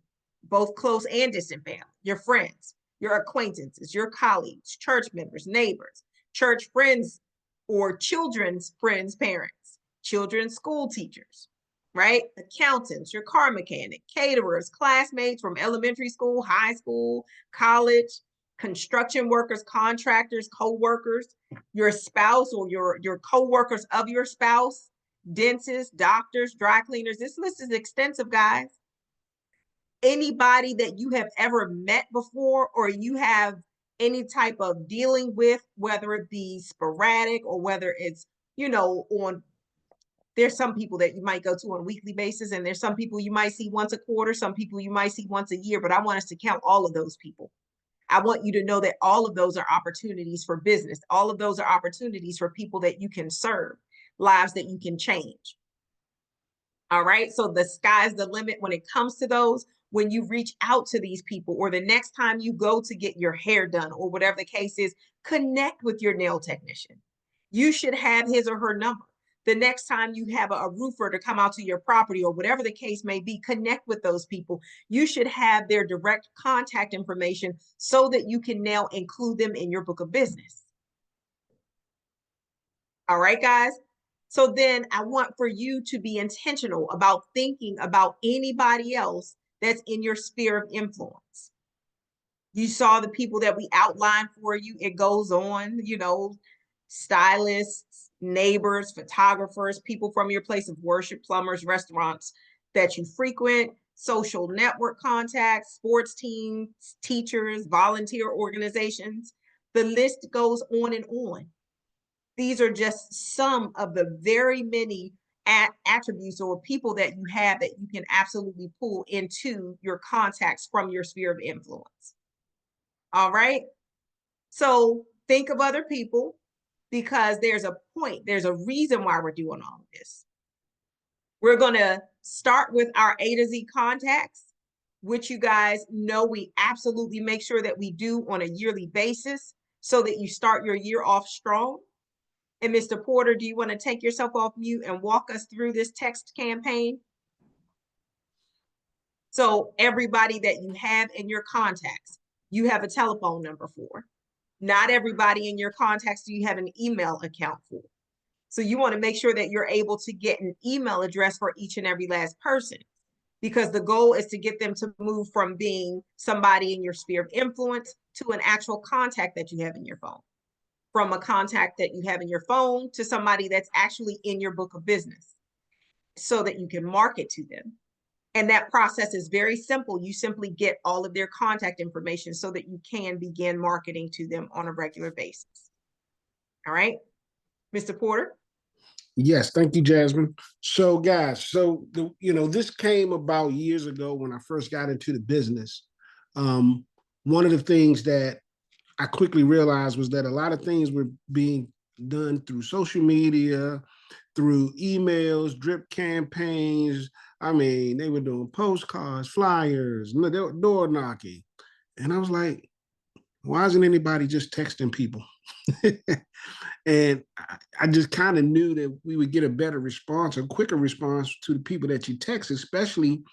both close and distant family, your friends, your acquaintances, your colleagues, church members, neighbors, church friends or children's friends, parents, children's school teachers, right? Accountants, your car mechanic, caterers, classmates from elementary school, high school, college, construction workers, contractors, co-workers, your spouse or your co-workers of your spouse, dentists, doctors, dry cleaners. This list is extensive, guys. Anybody that you have ever met before or you have any type of dealing with, whether it be sporadic or whether it's, there's some people that you might go to on a weekly basis, and there's some people you might see once a quarter, some people you might see once a year, but I want us to count all of those people. I want you to know that all of those are opportunities for business. All of those are opportunities for people that you can serve, lives that you can change. All right. So the sky's the limit when it comes to those. When you reach out to these people, or the next time you go to get your hair done, or whatever the case is, connect with your nail technician. You should have his or her number. The next time you have a roofer to come out to your property, or whatever the case may be, connect with those people. You should have their direct contact information so that you can now include them in your book of business. All right, guys. So then I want for you to be intentional about thinking about anybody else that's in your sphere of influence. You saw the people that we outlined for you. It goes on, stylists, neighbors, photographers, people from your place of worship, plumbers, restaurants that you frequent, social network contacts, sports teams, teachers, volunteer organizations. The list goes on and on. These are just some of the very many attributes or people that you have that you can absolutely pull into your contacts from your sphere of influence. All right. So think of other people, because there's a point, there's a reason why we're doing all of this. We're going to start with our A to Z contacts, which you guys know we absolutely make sure that we do on a yearly basis so that you start your year off strong. And Mr. Porter, do you want to take yourself off mute and walk us through this text campaign? So everybody that you have in your contacts, you have a telephone number for. Not everybody in your contacts do you have an email account for. So you want to make sure that you're able to get an email address for each and every last person, because the goal is to get them to move from being somebody in your sphere of influence to an actual contact that you have in your phone. From a contact that you have in your phone to somebody that's actually in your book of business so that you can market to them. And that process is very simple. You simply get all of their contact information so that you can begin marketing to them on a regular basis. All right, Mr. Porter? Yes, thank you, Jasmine. So guys, this came about years ago when I first got into the business. One of the things that I quickly realized was that a lot of things were being done through social media, through emails, drip campaigns. I mean, they were doing postcards, flyers, door knocking. And I was like, why isn't anybody just texting people? And I just kind of knew that we would get a better response, a quicker response to the people that you text, especially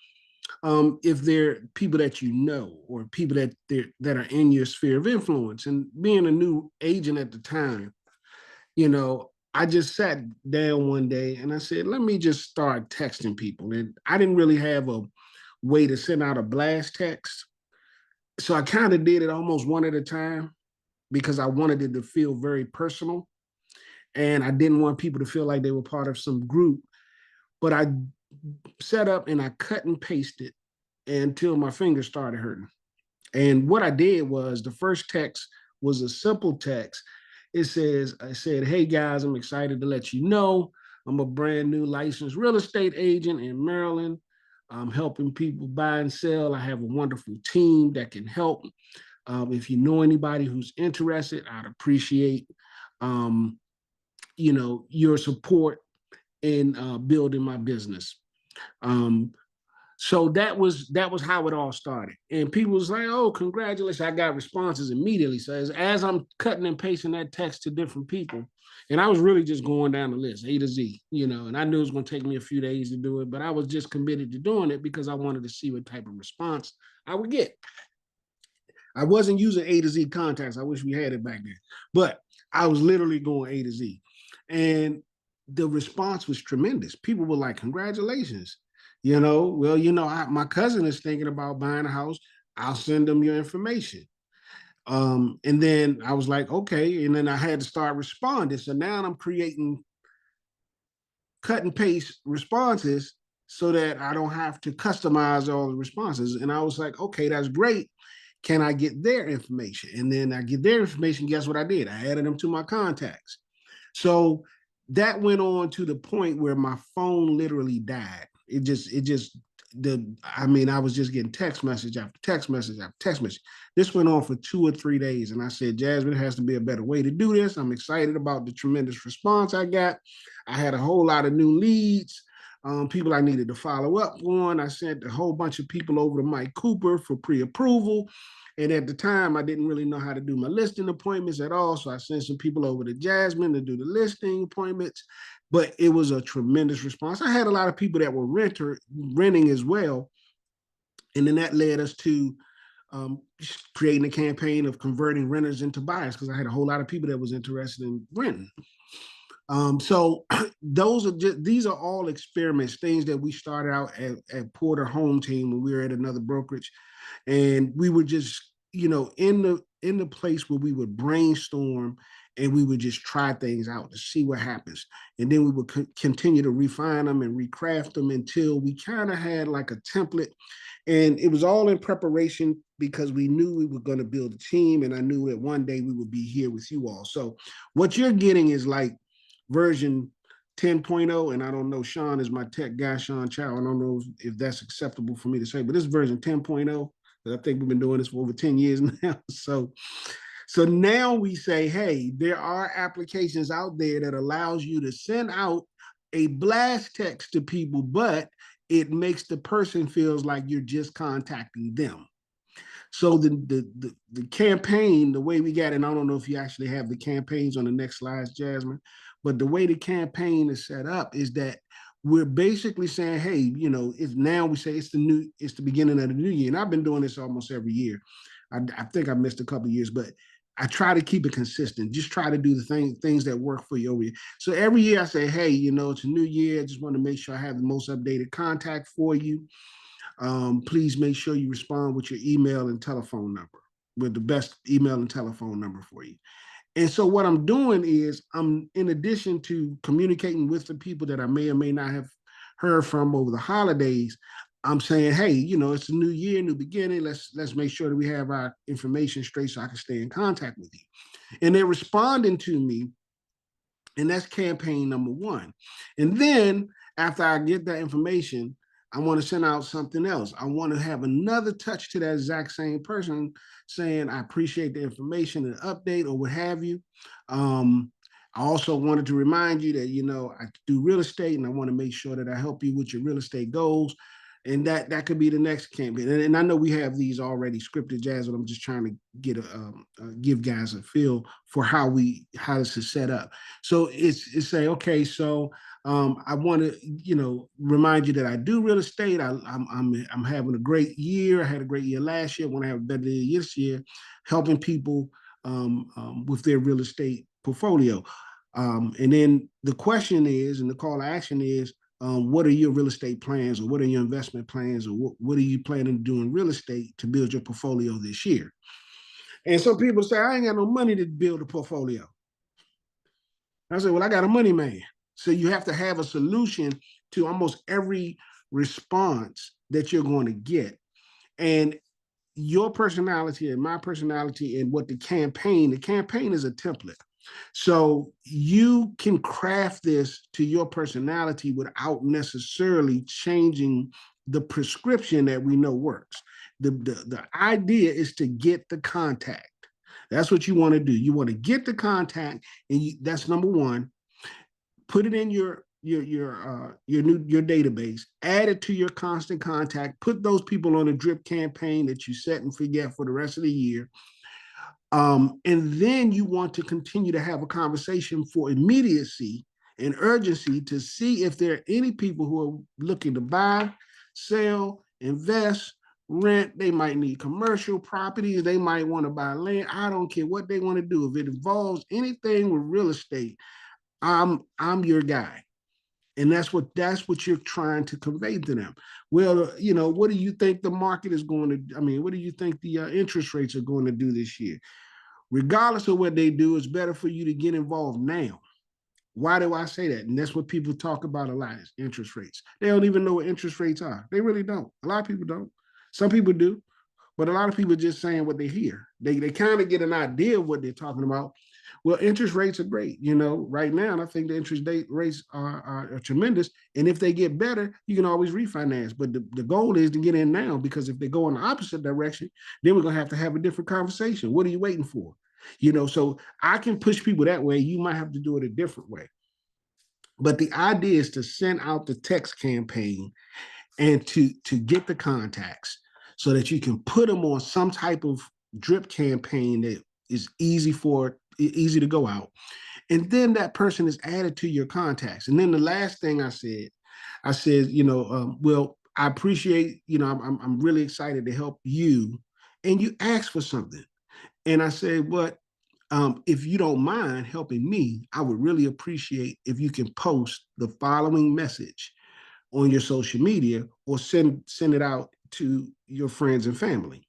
if they're people that you know or people that are in your sphere of influence. And being a new agent at the time, I just sat down one day and I said, let me just start texting people. And I didn't really have a way to send out a blast text. So I kind of did it almost one at a time because I wanted it to feel very personal. And I didn't want people to feel like they were part of some group. But I set up and I cut and pasted until my fingers started hurting. And what I did was the first text was a simple text. I said, hey guys, I'm excited to let you know I'm a brand new licensed real estate agent in Maryland. I'm helping people buy and sell. I have a wonderful team that can help. If you know anybody who's interested, I'd appreciate, your support in building my business. Um, so that was how it all started. And people was like, oh, congratulations. I got responses immediately. So as I'm cutting and pasting that text to different people, and I was really just going down the list, A to Z, and I knew it was going to take me a few days to do it, but I was just committed to doing it because I wanted to see what type of response I would get. I wasn't using A to Z contacts. I wish we had it back then, but I was literally going A to Z. And the response was tremendous. People were like, congratulations. My cousin is thinking about buying a house. I'll send them your information. And then I was like, okay. And then I had to start responding. So now I'm creating cut and paste responses so that I don't have to customize all the responses. And I was like, okay, that's great. Can I get their information? And then I get their information. Guess what I did? I added them to my contacts. So that went on to the point where my phone literally died. I was just getting text message after text message after text message. This went on for 2 or 3 days. And I said, Jasmine, there has to be a better way to do this. I'm excited about the tremendous response I got. I had a whole lot of new leads, people I needed to follow up on. I sent a whole bunch of people over to Mike Cooper for pre-approval. And at the time, I didn't really know how to do my listing appointments at all. So I sent some people over to Jasmine to do the listing appointments. But it was a tremendous response. I had a lot of people that were renting as well. And then that led us to creating a campaign of converting renters into buyers because I had a whole lot of people that was interested in renting. So these are all experiments, things that we started out at Porter Home Team when we were at another brokerage. And we were just, in the place where we would brainstorm and we would just try things out to see what happens. And then we would continue to refine them and recraft them until we kind of had like a template. And it was all in preparation because we knew we were going to build a team. And I knew that one day we would be here with you all. So what you're getting is like version 10.0, and I don't know, Sean is my tech guy, Sean Chow. I don't know if that's acceptable for me to say, but this is version 10.0. I think we've been doing this for over 10 years now. So now we say, hey, there are applications out there that allows you to send out a blast text to people, but it makes the person feels like you're just contacting them. So the campaign, the way we got it, and I don't know if you actually have the campaigns on the next slides, Jasmine, but the way the campaign is set up is that we're basically saying, hey, if now we say it's the beginning of the new year, and I've been doing this almost every year. I think I missed a couple of years, but I try to keep it consistent. Just try to do the things that work for you over here. So every year I say, hey, it's a new year. I just want to make sure I have the most updated contact for you. Please make sure you respond with your email and telephone number, with the best email and telephone number for you. And so what I'm doing is in addition to communicating with the people that I may or may not have heard from over the holidays, I'm saying, hey, it's a new year, new beginning. Let's make sure that we have our information straight so I can stay in contact with you. And they're responding to me. And that's campaign number one. And then after I get that information, I want to send out something else. I want to have another touch to that exact same person saying, I appreciate the information and update or what have you. I also wanted to remind you that, I do real estate and I want to make sure that I help you with your real estate goals. And that could be the next campaign. And I know we have these already scripted, Jazz, but I'm just trying to get give guys a feel for how this is set up. So it's say, okay, so I want to, remind you that I do real estate. I'm having a great year. I had a great year last year. I want to have a better year this year, helping people with their real estate portfolio. And then the question is, and the call to action is, what are your real estate plans, or what are your investment plans, or what are you planning to do in real estate to build your portfolio this year? And some people say, I ain't got no money to build a portfolio. I say, well, I got a money man. So you have to have a solution to almost every response that you're going to get. And your personality and my personality and what the campaign is a template. So you can craft this to your personality without necessarily changing the prescription that we know works. The idea is to get the contact. That's what you want to do. You want to get the contact, and that's number one. Put it in your database, add it to your constant contact, put those people on a drip campaign that you set and forget for the rest of the year. And then you want to continue to have a conversation for immediacy and urgency to see if there are any people who are looking to buy, sell, invest, rent. They might need commercial properties. They might want to buy land. I don't care what they want to do. If it involves anything with real estate, I'm your guy. And that's what you're trying to convey to them. Well, what do you think the market is going to, what do you think the interest rates are going to do this year? Regardless of what they do, it's better for you to get involved now. Why do I say that? And that's what people talk about a lot, is interest rates. They don't even know what interest rates are. They really don't. A lot of people don't. Some people do, but a lot of people are just saying what they hear. They kind of get an idea of what they're talking about. Well, interest rates are great, right now. And I think the interest rates are tremendous. And if they get better, you can always refinance. But the goal is to get in now, because if they go in the opposite direction, then we're going to have a different conversation. What are you waiting for? So I can push people that way. You might have to do it a different way. But the idea is to send out the text campaign and to get the contacts so that you can put them on some type of drip campaign that is easy to go out. And then that person is added to your contacts. And then the last thing I said, well, I appreciate, I'm really excited to help you. And you ask for something. And I said, but if you don't mind helping me, I would really appreciate if you can post the following message on your social media, or send it out to your friends and family.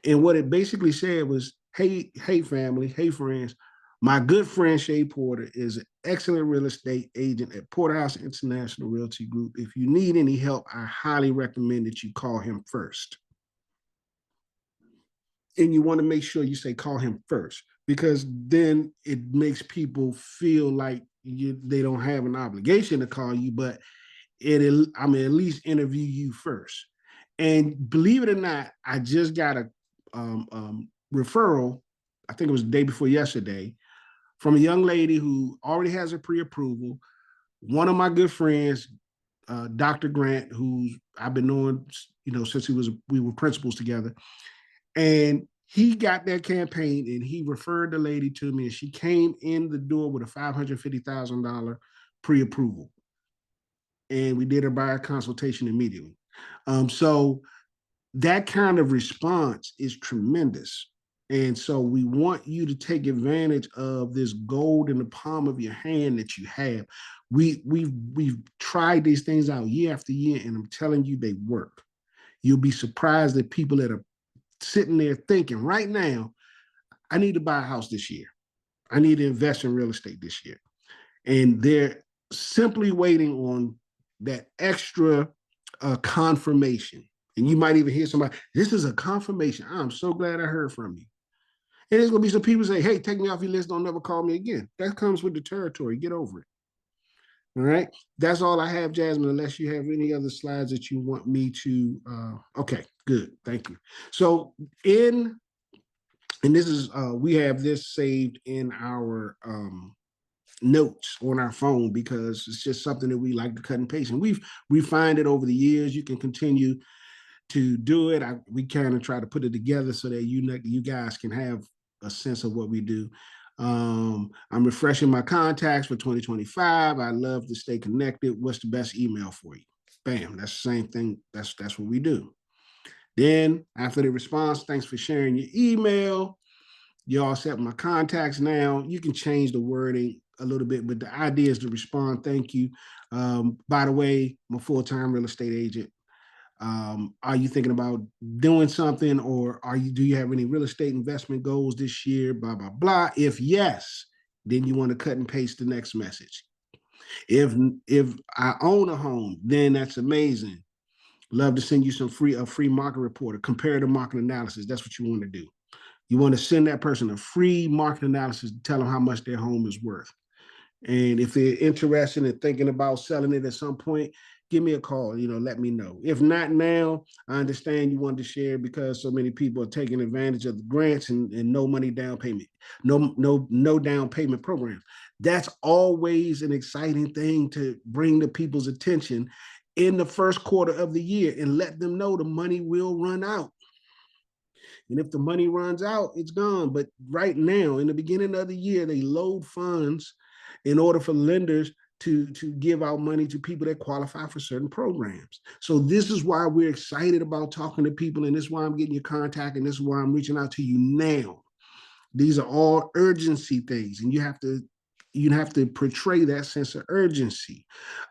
And what it basically said was, hey family, hey friends, my good friend Shay Porter is an excellent real estate agent at Porterhouse International Realty Group. If you need any help, I highly recommend that you call him first. And you want to make sure you say call him first, because then it makes people feel like they don't have an obligation to call you, but at least interview you first. And believe it or not, I just got a referral, I think it was the day before yesterday, from a young lady who already has a pre-approval. One of my good friends, Dr. Grant, who I've been knowing, since we were principals together. And he got that campaign and he referred the lady to me, and she came in the door with a $550,000 pre-approval. And we did her buyer consultation immediately. So that kind of response is tremendous. And so we want you to take advantage of this gold in the palm of your hand that you have. We've tried these things out year after year, and I'm telling you, they work. You'll be surprised at people that are sitting there thinking right now, I need to buy a house this year. I need to invest in real estate this year. And they're simply waiting on that extra confirmation. And you might even hear somebody, this is a confirmation. I'm so glad I heard from you. And there's going to be some people say, hey, take me off your list. Don't never call me again. That comes with the territory. Get over it. All right. That's all I have, Jasmine, unless you have any other slides that you want me to. Okay, good. Thank you. So and this is, we have this saved in our notes on our phone because it's just something that we like to cut and paste. And we've refined it over the years. You can continue to do it. We kind of try to put it together so that you guys can have a sense of what we do. I'm refreshing my contacts for 2025. I love to stay connected. What's the best email for you? Bam, that's the same thing. That's what we do. Then after the response, thanks for sharing your email. You all set my contacts now. You can change the wording a little bit, but the idea is to respond. Thank you. By the way, I'm a full-time real estate agent. Are you thinking about doing something, or do you have any real estate investment goals this year? Blah, blah, blah. If yes, then you want to cut and paste the next message. If I own a home, then that's amazing. Love to send you a free market report, a comparative market analysis. That's what you want to do. You want to send that person a free market analysis to tell them how much their home is worth. And if they're interested in thinking about selling it at some point, give me a call, let me know. If not now, I understand you want to share because so many people are taking advantage of the grants and no money down payment, no down payment programs. That's always an exciting thing to bring to people's attention in the first quarter of the year and let them know the money will run out. And if the money runs out, it's gone. But right now, in the beginning of the year, they load funds in order for lenders to give out money to people that qualify for certain programs. So this is why we're excited about talking to people, and this is why I'm getting your contact, and this is why I'm reaching out to you now. These are all urgency things, and you have to portray that sense of urgency.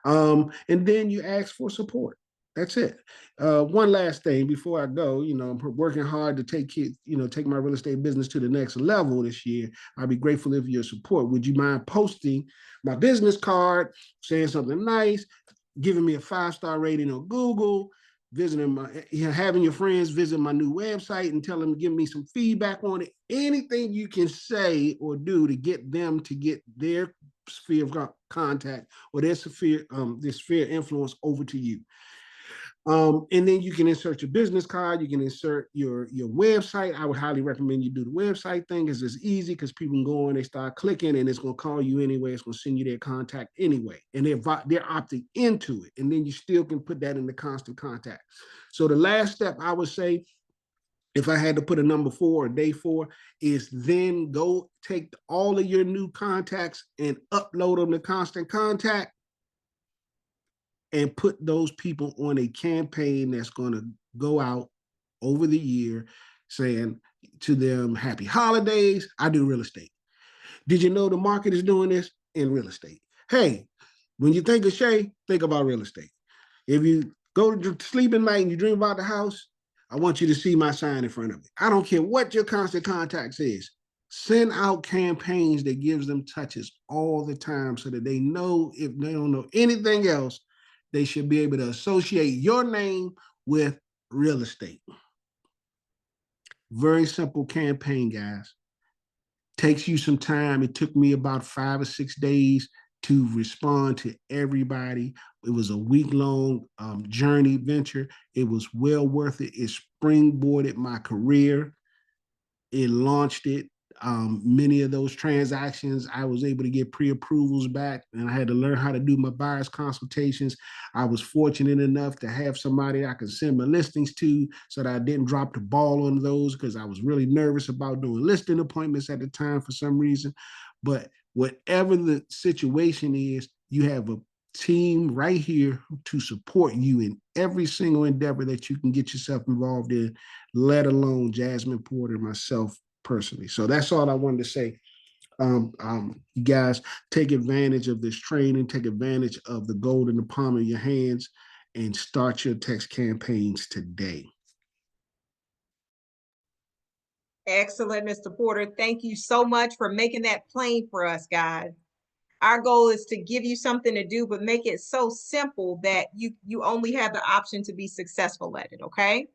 And then you ask for support. That's it. One last thing before I go, I'm working hard to take my real estate business to the next level this year. I'd be grateful for your support. Would you mind posting my business card, saying something nice, giving me a 5-star rating on Google, having your friends visit my new website and tell them to give me some feedback on it. Anything you can say or do to get them to get their sphere of contact or their sphere influence over to you. And then you can insert your business card. You can insert your website. I would highly recommend you do the website thing because it's easy because people can go on, they start clicking, and it's going to call you anyway. It's going to send you their contact anyway. And they're opting into it. And then you still can put that in the constant contact. So the last step I would say, if I had to put a number 4 or day 4, is then go take all of your new contacts and upload them to constant contact and put those people on a campaign that's going to go out over the year saying to them, happy holidays, I do real estate. Did you know the market is doing this in real estate? Hey, when you think of Shay, think about real estate. If you go to sleep at night and you dream about the house, I want you to see my sign in front of it. I don't care what your constant contacts is. Send out campaigns that gives them touches all the time so that they know, if they don't know anything else, they should be able to associate your name with real estate. Very simple campaign, guys. Takes you some time. It took me about 5 or 6 days to respond to everybody. It was a week-long journey venture. It was well worth it. It springboarded my career. It launched it. Many of those transactions, I was able to get pre-approvals back, and I had to learn how to do my buyer's consultations. I was fortunate enough to have somebody I could send my listings to so that I didn't drop the ball on those because I was really nervous about doing listing appointments at the time for some reason. But whatever the situation is, you have a team right here to support you in every single endeavor that you can get yourself involved in, let alone Jasmine Porter, myself, personally. So that's all I wanted to say. You guys take advantage of this training, take advantage of the gold in the palm of your hands, and start your text campaigns today. Excellent, Mr. Porter. Thank you so much for making that plain for us, guys. Our goal is to give you something to do, but make it so simple that you only have the option to be successful at it, okay?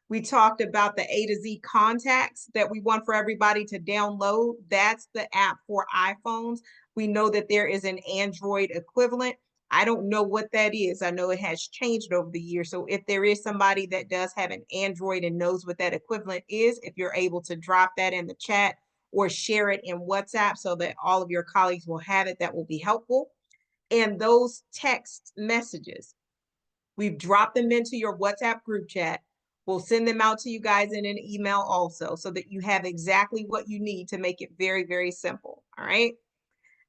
We talked about the A to Z contacts that we want for everybody to download. That's the app for iPhones. We know that there is an Android equivalent. I don't know what that is. I know it has changed over the years. So if there is somebody that does have an Android and knows what that equivalent is, if you're able to drop that in the chat or share it in WhatsApp so that all of your colleagues will have it, that will be helpful. And those text messages, we've dropped them into your WhatsApp group chat. We'll send them out to you guys in an email also so that you have exactly what you need to make it very, very simple. All right.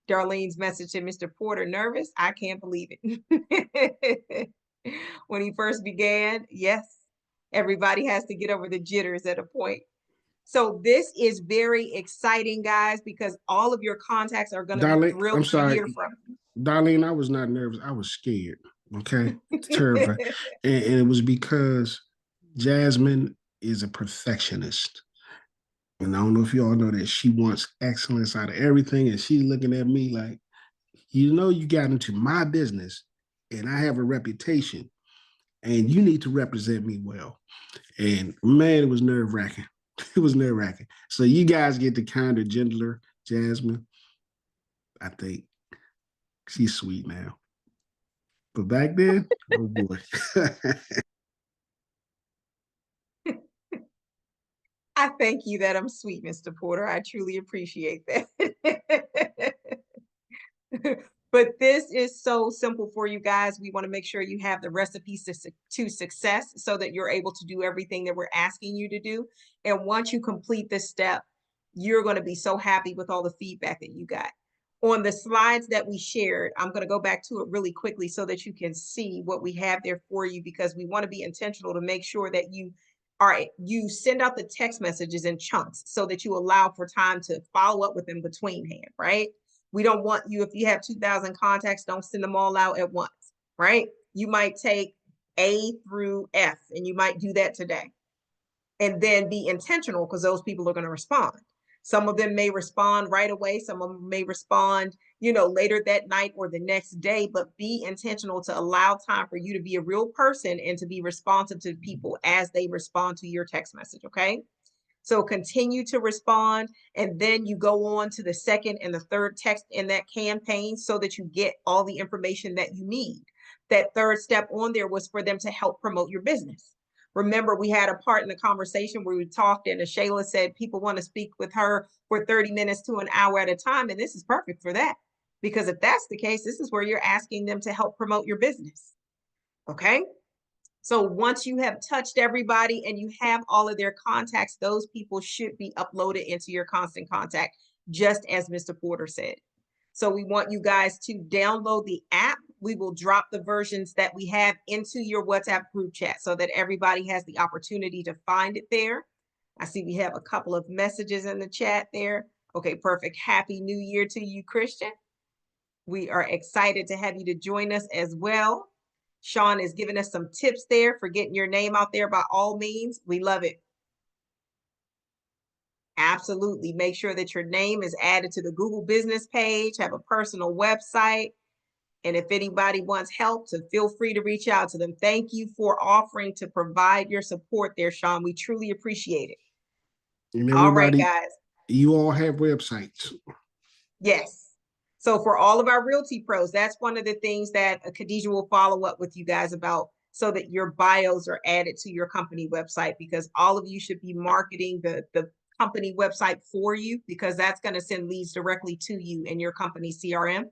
Darlene's message to Mr. Porter, nervous? I can't believe it. When he first began, yes, everybody has to get over the jitters at a point. So this is very exciting, guys, because all of your contacts are going to be Darlene, thrilled I'm to sorry, hear from Darlene. I was not nervous. I was scared. Okay, you. terrified, and it was because Jasmine is a perfectionist. And I don't know if you all know that she wants excellence out of everything. And she's looking at me like, you got into my business and I have a reputation and you need to represent me well. And man, it was nerve wracking. It was nerve wracking. So you guys get the kinder, gentler Jasmine. I think she's sweet now. But back then, oh boy. I thank you that I'm sweet, Mr. Porter. I truly appreciate that. But this is so simple for you guys. We want to make sure you have the recipes to success so that you're able to do everything that we're asking you to do. And once you complete this step, you're going to be so happy with all the feedback that you got. On the slides that we shared, I'm going to go back to it really quickly so that you can see what we have there for you, because we want to be intentional to make sure that you send out the text messages in chunks so that you allow for time to follow up with them between hand, right? We don't want you, if you have 2,000 contacts, don't send them all out at once, right? You might take A through F and you might do that today. And then be intentional because those people are going to respond. Some of them may respond right away. Some of them may respond, later that night or the next day, but be intentional to allow time for you to be a real person and to be responsive to people as they respond to your text message. Okay. So continue to respond, and then you go on to the second and the third text in that campaign so that you get all the information that you need. That third step on there was for them to help promote your business. Remember, we had a part in the conversation where we talked and Shayla said people want to speak with her for 30 minutes to an hour at a time. And this is perfect for that. Because if that's the case, this is where you're asking them to help promote your business. Okay. So once you have touched everybody and you have all of their contacts, those people should be uploaded into your constant contact, just as Mr. Porter said. So we want you guys to download the app. We will drop the versions that we have into your WhatsApp group chat so that everybody has the opportunity to find it there. I see we have a couple of messages in the chat there. Okay, perfect. Happy New Year to you, Christian. We are excited to have you to join us as well. Sean is giving us some tips there for getting your name out there by all means. We love it. Absolutely. Make sure that your name is added to the Google business page, have a personal website. And if anybody wants help, so feel free to reach out to them. Thank you for offering to provide your support there, Sean. We truly appreciate it. And All right, everybody, guys. you all have websites. Yes. So for all of our Realty pros, that's one of the things that Khadijah will follow up with you guys about so that your bios are added to your company website, because all of you should be marketing the company website for you, because that's going to send leads directly to you in your company CRM.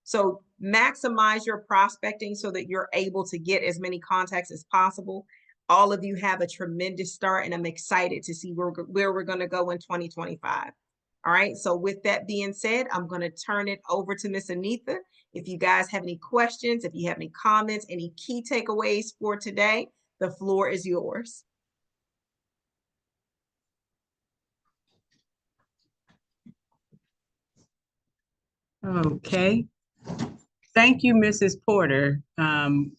So maximize your prospecting so that you're able to get as many contacts as possible. All of you have a tremendous start, and I'm excited to see where we're going to go in 2025. All right. So with that being said, I'm going to turn it over to Miss Anita. If you guys have any questions, if you have any comments, any key takeaways for today, the floor is yours. Okay. Thank you, Mrs. Porter, and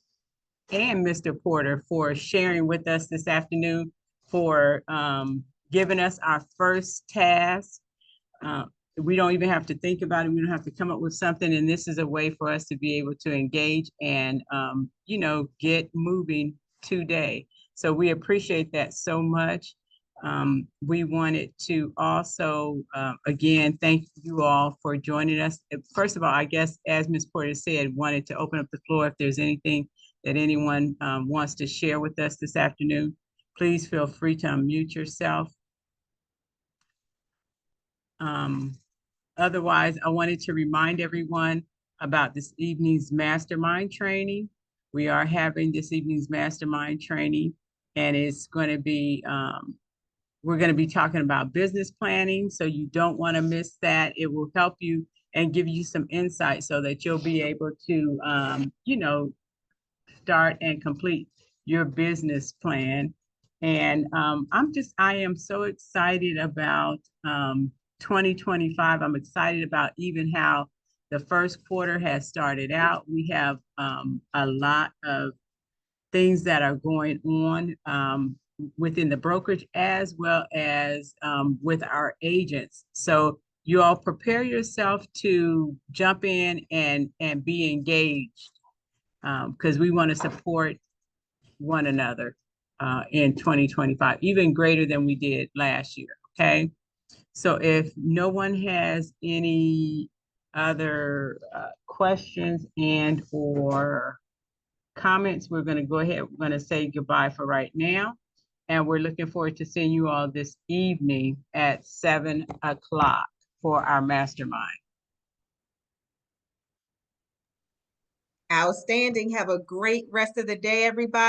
Mr. Porter, for sharing with us this afternoon, for giving us our first task. We don't even have to think about it. We don't have to come up with something. And this is a way for us to be able to engage and, get moving today. So we appreciate that so much. We wanted to also, again, thank you all for joining us. First of all, I guess, as Ms. Porter said, wanted to open up the floor if there's anything that anyone wants to share with us this afternoon. Please feel free to unmute yourself. Otherwise, I wanted to remind everyone about this evening's mastermind training. We are having this evening's mastermind training, and it's going to be, we're going to be talking about business planning. So you don't want to miss that. It will help you and give you some insight so that you'll be able to, you know, start and complete your business plan. And I am so excited about 2025. I'm excited about even how the first quarter has started out. We have a lot of things that are going on within the brokerage as well as with our agents. So you all prepare yourself to jump in and be engaged because we want to support one another in 2025, even greater than we did last year, okay? So if no one has any other questions and or comments, we're going to go ahead. We're going to say goodbye for right now. And we're looking forward to seeing you all this evening at 7 o'clock for our mastermind. Outstanding. Have a great rest of the day, everybody.